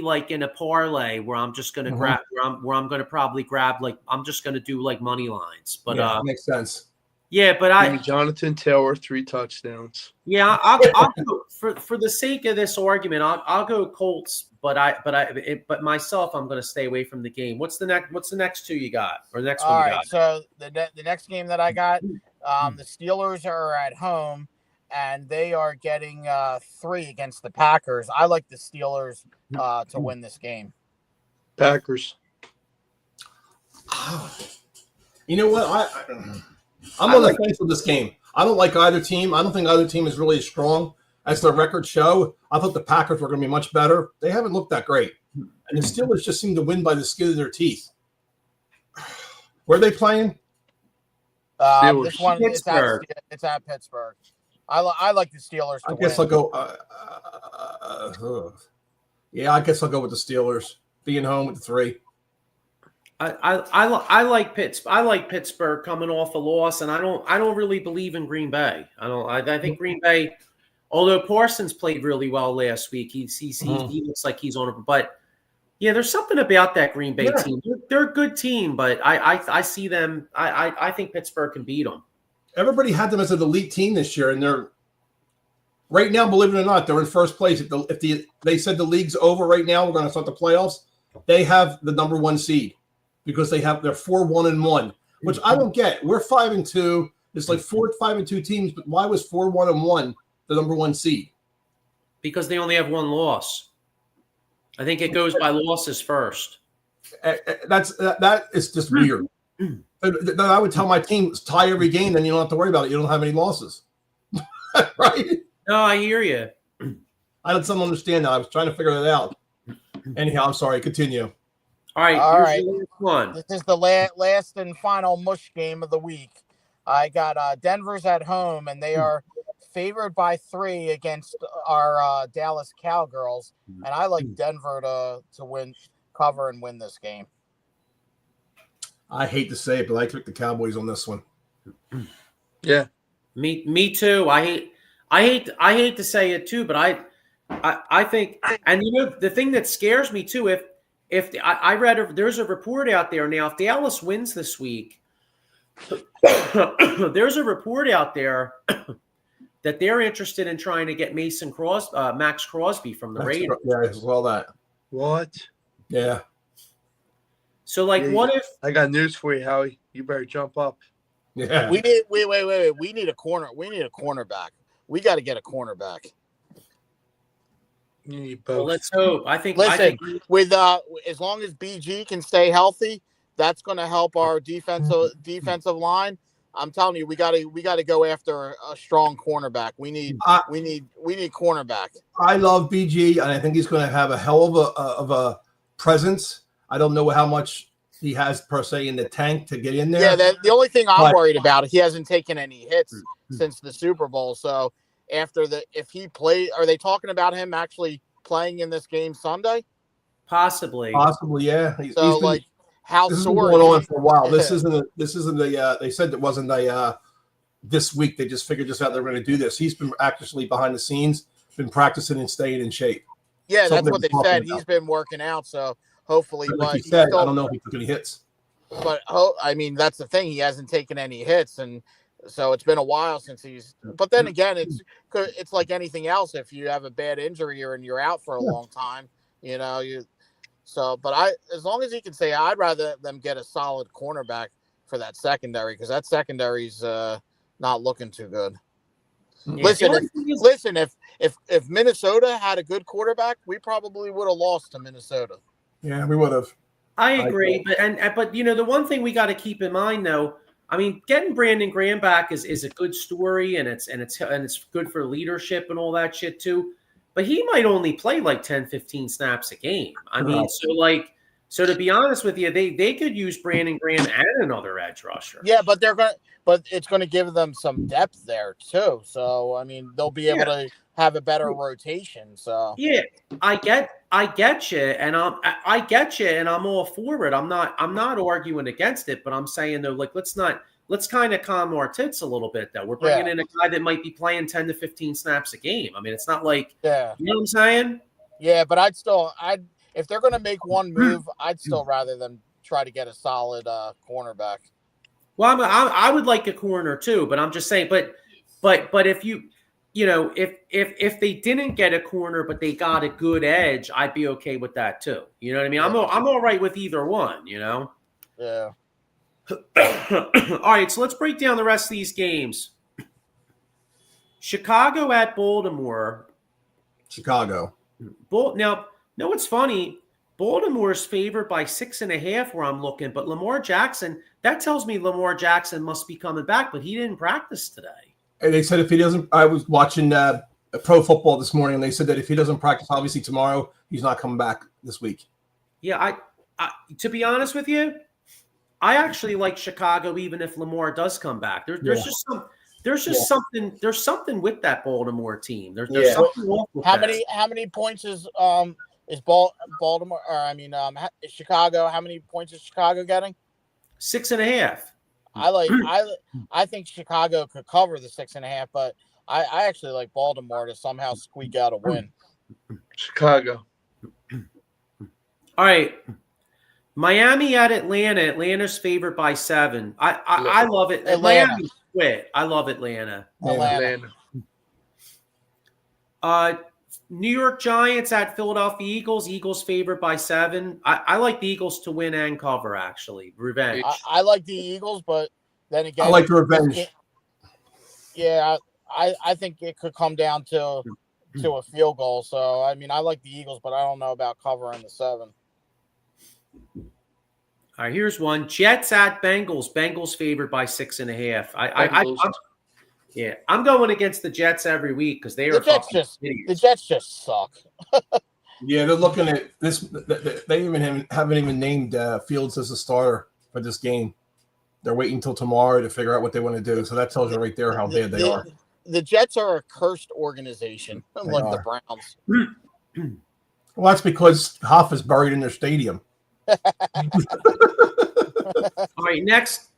like in a parlay where I'm just going to grab where I'm going to probably grab I'm just going to do like money lines. But makes sense. Yeah, but Jonathan Taylor 3 touchdowns. Yeah, I'll go, for the sake of this argument, I'll go Colts. But myself, I'm going to stay away from the game. What's the next 2 you got, or the next one you got? All right, so the next game that I got, the Steelers are at home, and they are getting 3 against the Packers. I like the Steelers to win this game. Packers. You know what? I'm on the fence with this game. I don't like either team. I don't think either team is really as strong as their records show. I thought the Packers were going to be much better. They haven't looked that great. And the Steelers just seem to win by the skin of their teeth. Where are they playing? This one it's at Pittsburgh. I like the Steelers to win. I'll go. I guess I'll go with the Steelers. Being home with the 3. I like Pittsburgh coming off a loss, and I don't really believe in Green Bay. I think Green Bay, although Parsons played really well last week, he looks like he's on it. But yeah, there's something about that Green Bay team. They're a good team, but I see them. I think Pittsburgh can beat them. Everybody had them as an elite team this year, and they're right now, believe it or not, they're in first place. They said the league's over right now, we're going to start the playoffs. They have the number 1 seed. Because they're 4-1-1, which I don't get. We're 5-2. It's like 4 5-2 teams, but why was 4-1-1 the number 1 seed? Because they only have 1 loss. I think it goes by losses first. That is just weird. I would tell my team tie every game, then you don't have to worry about it. You don't have any losses, right? No, I hear you. I don't understand that. I was trying to figure that out. Anyhow, I'm sorry. Continue. All right. One. This is the last and final mush game of the week. I got Denver's at home, and they are favored by 3 against our Dallas Cowgirls. And I like Denver to cover and win this game. I hate to say it, but I took the Cowboys on this one. Yeah, me too. I hate to say it too, but I think, and the thing that scares me too, if I read there's a report out there now, if Dallas wins this week, there's a report out there that they're interested in trying to get Max Crosby from the Raiders. Yeah, I saw that. What? Yeah. So, like, Yeah, what if I got news for you, Howie. You better jump up. Yeah. We need wait. We need a corner. We need a cornerback. We got to get a cornerback. You need well, both. let's hope. I think Listen, with as long as BG can stay healthy, that's going to help our defensive line. I'm telling you, we got to go after a strong cornerback. We need cornerback. I love BG, and I think he's going to have a hell of a presence. I don't know how much he has per se in the tank to get in there. Yeah, the only thing I'm worried about, he hasn't taken any hits since the Super Bowl. So if he play, are they talking about him actually playing in this game Sunday? possibly. Yeah. So like, how this has sore been going is on for a while. This isn't a. They said it wasn't a. This week they just figured this out. They're going to do this. He's been actually behind the scenes, been practicing and staying in shape. Yeah, Something that's what they said. about. He's been working out, so hopefully. But like but he said, still, I don't know if he took any hits. But I mean, that's the thing. He hasn't taken any hits, and so it's been a while since he's. But then again, it's like anything else. If you have a bad injury and you're out for a long time, you. So, but as long as he can say, I'd rather them get a solid cornerback for that secondary, because that secondary's not looking too good. Yeah. Listen, if Minnesota had a good quarterback, we probably would have lost to Minnesota. Yeah, we would have. I agree, but the one thing we got to keep in mind, though, I mean, getting Brandon Graham back is a good story, and it's good for leadership and all that shit too. But he might only play like 10, 15 snaps a game. I mean, so to be honest with you, they could use Brandon Graham and another edge rusher. Yeah, but it's gonna give them some depth there too. So I mean, they'll be able to have a better rotation. So yeah, I get you, and I'm all for it. I'm not arguing against it, but I'm saying though, like let's kind of calm our tits a little bit. Though we're bringing in a guy that might be playing 10 to 15 snaps a game. I mean, it's not like you know what I'm saying. Yeah, but if they're gonna make one move, I'd still rather them try to get a solid cornerback. Well, I would like a corner too, but I'm just saying. But if if they didn't get a corner, but they got a good edge, I'd be okay with that too. You know what I mean? I'm all right with either one. Yeah. All right, so let's break down the rest of these games. Chicago at Baltimore. Chicago. Now, what's funny? Baltimore's favored by 6.5 where I'm looking, but Lamar Jackson, that tells me Lamar Jackson must be coming back, but he didn't practice today. And they said if he doesn't, I was watching pro football this morning, and they said that if he doesn't practice, obviously tomorrow, he's not coming back this week. Yeah, I to be honest with you, I actually like Chicago even if Lamar does come back. There's something with that Baltimore team. There's something wrong with how that. How many points is Baltimore, or is Chicago, how many points is Chicago getting? 6.5. I think Chicago could cover the 6.5, but I actually like Baltimore to somehow squeak out a win. Chicago. All right. Miami at Atlanta. Atlanta's favored by 7. I love it. Miami quit. I love Atlanta. Atlanta. New York Giants at Philadelphia Eagles. Eagles favored by 7. I like the Eagles to win and cover, actually. Revenge. I like the Eagles, but then again, I like the revenge. Yeah, I think it could come down to a field goal. So, I mean, I like the Eagles, but I don't know about covering the 7. All right, here's one. Jets at Bengals. Bengals favored by 6.5. I'm going against the Jets every week because they are the Jets just suck. Yeah, they're looking at this. They haven't even named Fields as a starter for this game. They're waiting until tomorrow to figure out what they want to do. So that tells you right there how bad they are. The Jets are a cursed organization, like the Browns. Well, that's because Hoff is buried in their stadium. All right, next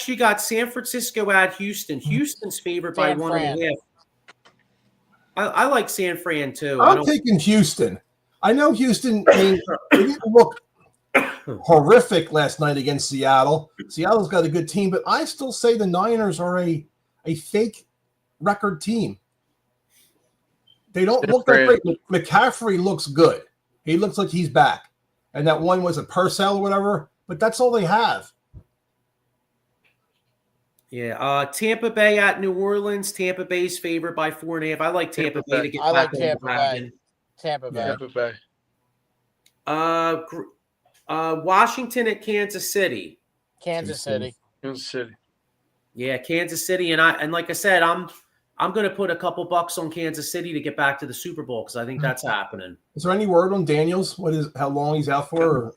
you got San Francisco at Houston. Houston's favored by 1.5. I like San Fran too. I'm taking Houston. I know Houston. I mean, they didn't look horrific last night against Seattle. Seattle's got a good team, but I still say the Niners are a fake record team. They don't look that great. McCaffrey looks good. He looks like he's back. And that one was a Purcell or whatever, but that's all they have. Yeah, Tampa Bay at New Orleans. Tampa Bay's favored by 4.5. I like Tampa Bay to get I back like on the Tampa Bay. wagon. Tampa Bay. Tampa Bay. Washington at Kansas City. Kansas City. Kansas City. Yeah, Kansas City, and like I said, I'm going to put a couple bucks on Kansas City to get back to the Super Bowl because I think that's happening. Is there any word on Daniels? How long he's out for? Or?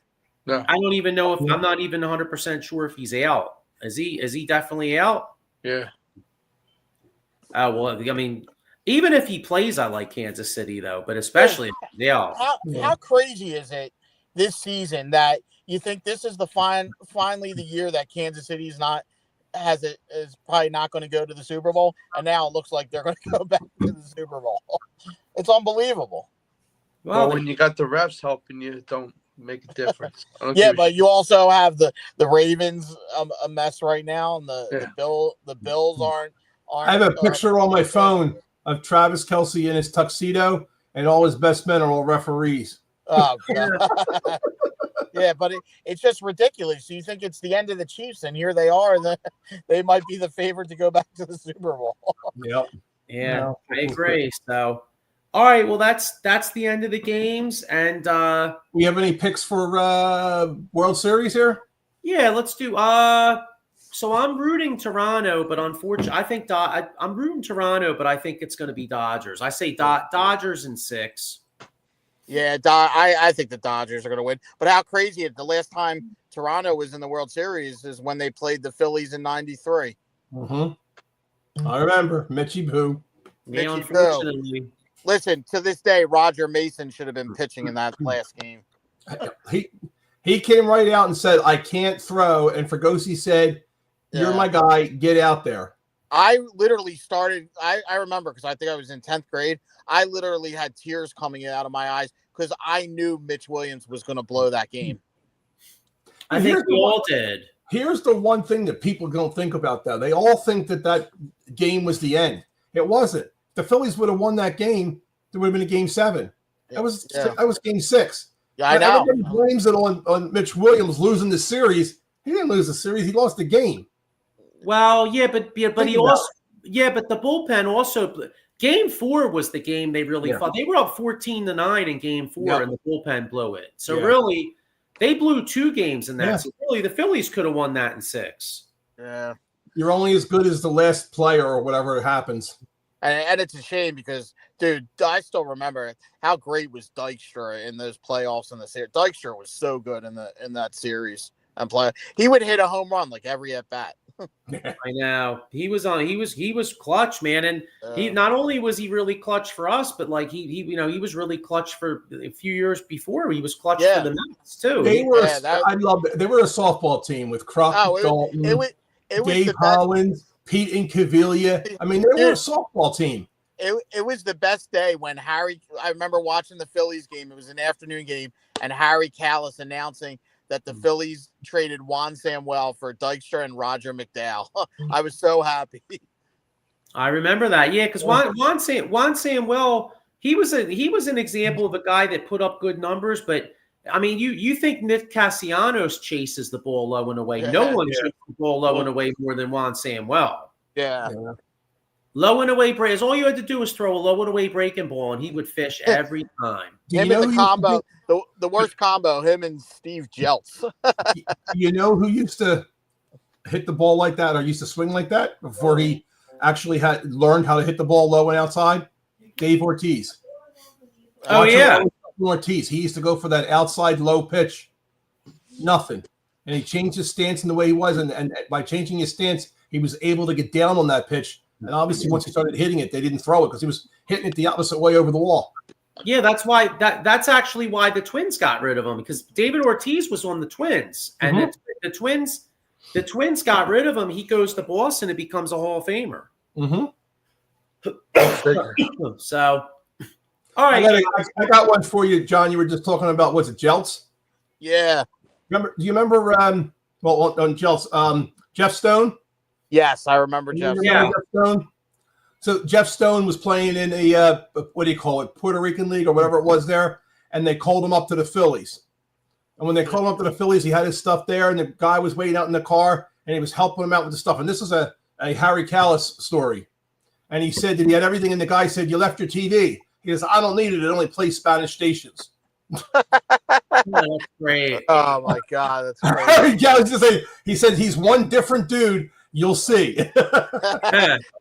No. I don't even know if I'm not even 100% sure if he's out. Is he definitely out? Yeah. Well, I mean, even if he plays, I like Kansas City though, but especially How crazy is it this season that you think this is the finally the year that Kansas City is probably not going to go to the Super Bowl, and now it looks like they're going to go back to the Super Bowl. It's unbelievable. Well, when you got the refs helping you, it don't make a difference. Yeah, but you also have the Ravens a mess right now, and the Bills aren't. I have a picture on my phone of Travis Kelce in his tuxedo, and all his best men are all referees. Oh, God. Yeah, but it's just ridiculous. You think it's the end of the Chiefs, and here they are. They might be the favorite to go back to the Super Bowl. Yep. Yeah, I agree. So, all right. Well, that's the end of the games, and we have any picks for World Series here? Yeah, let's do. So I'm rooting Toronto, but unfortunately, I think I'm rooting Toronto, but I think it's going to be Dodgers. I say Dodgers in 6. Yeah, I think the Dodgers are going to win. But how crazy is the last time Toronto was in the World Series is when they played the Phillies in '93. Mm-hmm. I remember Mitchie Boo. Yeah, unfortunately. Listen, to this day, Roger Mason should have been pitching in that last game. He came right out and said, "I can't throw," and Fregosi said, "You're my guy. Get out there." I literally started. I remember because I think I was in 10th grade. I literally had tears coming out of my eyes because I knew Mitch Williams was going to blow that game. I think we all did. Here's the one thing that people don't think about, though. They all think that game was the end. It wasn't. If the Phillies would have won that game, there would have been a Game 7. That was Game 6. Yeah, I know. Everybody blames it on Mitch Williams losing the series. He didn't lose the series. He lost the game. Well, yeah, but he also but the bullpen also. Game 4 was the game they really fought. They were up 14-9 in Game 4, and the bullpen blew it. So really, they blew 2 games in that. Yeah. So really, the Phillies could have won that in 6. Yeah, you're only as good as the last player or whatever happens. And it's a shame because, dude, I still remember how great was Dykstra in those playoffs in the series. Dykstra was so good in that series and play. He would hit a home run like every at bat. I know he was clutch, man, and he not only was he really clutch for us, but like he was really clutch for a few years before. He was clutch for the Mets too. They were I love it. They were a softball team with Croc, Dalton, it was Dave Hollins, Pete Incaviglia. I mean, they were a softball team. It was the best day when I remember watching the Phillies game. It was an afternoon game, and Harry Callis announcing that the Phillies traded Juan Samuel for Dykstra and Roger McDowell. I was so happy. I remember that, because Juan Samuel, he was an example of a guy that put up good numbers, but I mean, you think Nick Castellanos chases the ball low and away? No one chases the ball low and away more than Juan Samuel. Yeah. Low and away break. All you had to do was throw a low and away breaking ball, and he would fish every time. Him and the combo, the worst combo, him and Steve Jeltz. You know who used to hit the ball like that or used to swing like that before he actually had learned how to hit the ball low and outside? Dave Ortiz. Ortiz. He used to go for that outside low pitch. Nothing. And he changed his stance in the way he was, and by changing his stance, he was able to get down on that pitch. And obviously, once he started hitting it, they didn't throw it because he was hitting it the opposite way over the wall. Yeah, that's why. That's actually why the Twins got rid of him, because David Ortiz was on the Twins, and the Twins got rid of him. He goes to Boston and becomes a Hall of Famer. So, all right, I got one for you, John. You were just talking about what's it, Jeltz? Yeah. Do you remember? On Jeltz, Jeff Stone. Yes, I remember Jeff. Jeff Stone? So Jeff Stone was playing in a what do you call it, Puerto Rican league or whatever it was there, and they called him up to the Phillies. And when they called him up to the Phillies, he had his stuff there, and the guy was waiting out in the car, and he was helping him out with the stuff. And this is a Harry Callis story. And he said that he had everything, and the guy said, "You left your TV." He goes, "I don't need it. It only plays Spanish stations." That's great. Oh my God, that's great. Harry Callis just saying, he said he's one different dude. You'll see.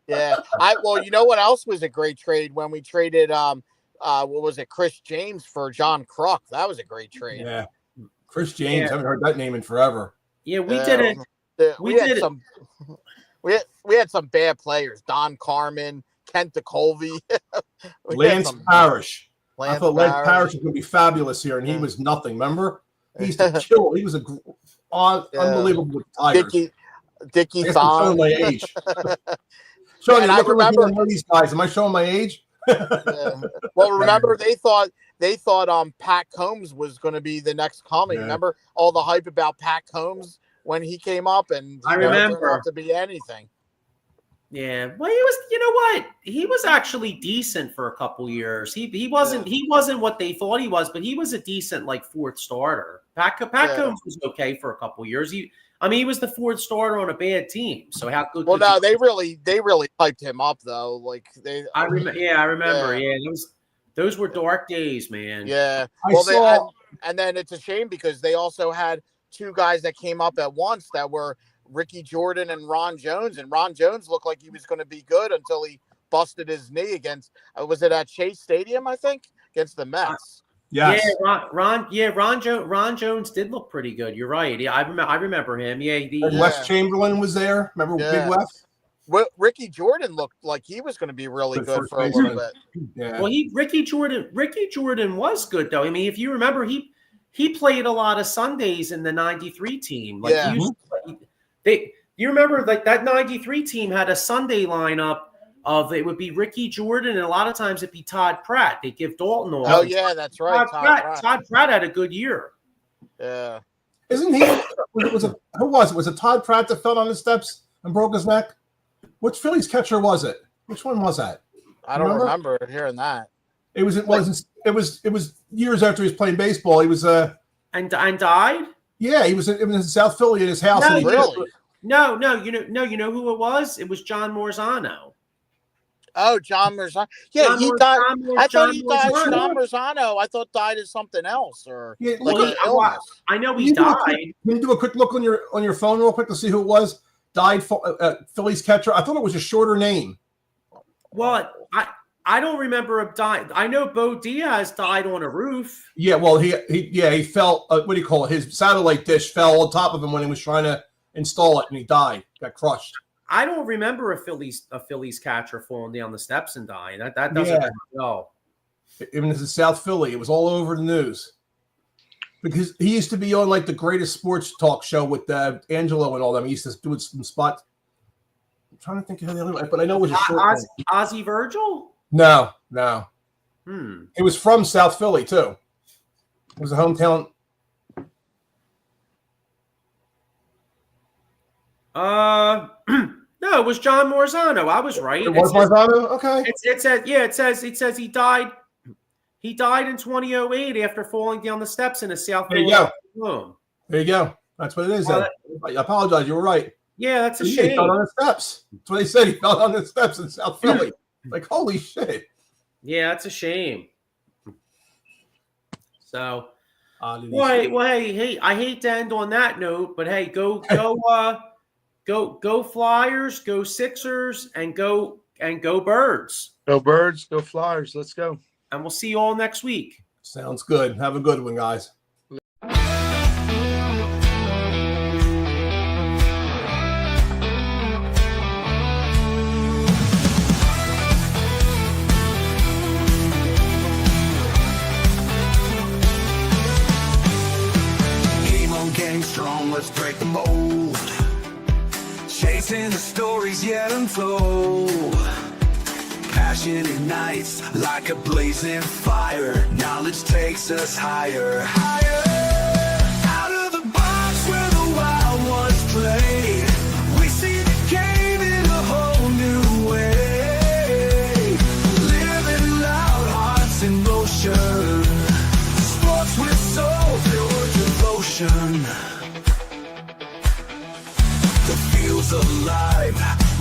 Yeah. Well, you know what else was a great trade when we traded what was it, Chris James for John Kruk? That was a great trade. Yeah. Chris James, haven't heard that name in forever. Yeah, we did it. We had some bad players. Don Carmen, Kent DeColvey. Lance Parrish. I thought Lance Parrish was going to be fabulous here, and he was nothing. Remember? He used to kill. He was unbelievable with Tigers. Dickie Thon. Showing my age. Sean, I remember these guys. Am I showing my age? Well, remember they thought Pat Combs was going to be the next coming. Yeah. Remember all the hype about Pat Combs when he came up, and I remember turned out to be anything. Yeah, well, he was. You know what? He was actually decent for a couple years. He wasn't what they thought he was, but he was a decent fourth starter. Pat Combs was okay for a couple years. He was the fourth starter on a bad team. So how good? Well, no, they really hyped him up though. I remember. Yeah, those were dark days, man. Yeah. And then it's a shame because they also had two guys that came up at once that were Ricky Jordan and Ron Jones, and Ron Jones looked like he was going to be good until he busted his knee against. Was it at Chase Stadium? I think against the Mets. Yes. Yeah, Ron Jones did look pretty good. You're right. Yeah, I remember him. Yeah, Wes Chamberlain was there. Remember Big Wes? Well, Ricky Jordan looked like he was going to be really good for a little bit. Yeah. Well, Ricky Jordan was good though. I mean, if you remember, he played a lot of Sundays in the '93 team. You remember that '93 team had a Sunday lineup of it would be Ricky Jordan, and a lot of times it'd be Todd Pratt. They give Dalton all. Oh yeah, that's right. Todd Pratt had a good year. Yeah. Isn't he? Who was it? Was it Todd Pratt that fell on the steps and broke his neck? Which Phillies catcher was it? Which one was that? I don't remember hearing that. It was years after he was playing baseball. He was and died. Yeah, he was in South Philly at his house. No, really? No. You know who it was? It was John Marzano. Oh, John Marzano. Yeah, he died. I thought he died. John Marzano, I thought died of something else, or I know he died. Can you do a quick look on your phone real quick to see who it was? Died Phillies catcher. I thought it was a shorter name. Well, I don't remember him dying. I know Bo Diaz died on a roof. Yeah, well, he fell. What do you call it? His satellite dish fell on top of him when he was trying to install it, and he died. Got crushed. I don't remember a Phillies catcher falling down the steps and dying. That doesn't go. Even in South Philly, it was all over the news because he used to be on the greatest sports talk show with Angelo and all them. He used to do some spots. I'm trying to think of the other one, but I know it was a short name. Ozzie Virgil? No. It was from South Philly too. It was a hometown. No, it was John Marzano. I was right. It was Marzano? Okay. It says he died. He died in 2008 after falling down the steps in a South Philly room. There you go. That's what it is. I apologize. You were right. Yeah, that's a shame. He fell on the steps. That's what they said. He fell on the steps in South Philly. Holy shit. Yeah, that's a shame. So, hey, I hate to end on that note, but hey, go Flyers, go Sixers, and go Birds. Go Birds, go Flyers. Let's go. And we'll see you all next week. Sounds good. Have a good one, guys. Let's break the mold. Chasing the stories yet untold. Passion ignites like a blazing fire. Knowledge takes us higher. Out of the box where the wild ones play. We see the game in a whole new way. Living loud, hearts in motion. feels alive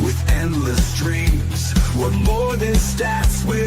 with endless dreams. We're more than stats, we're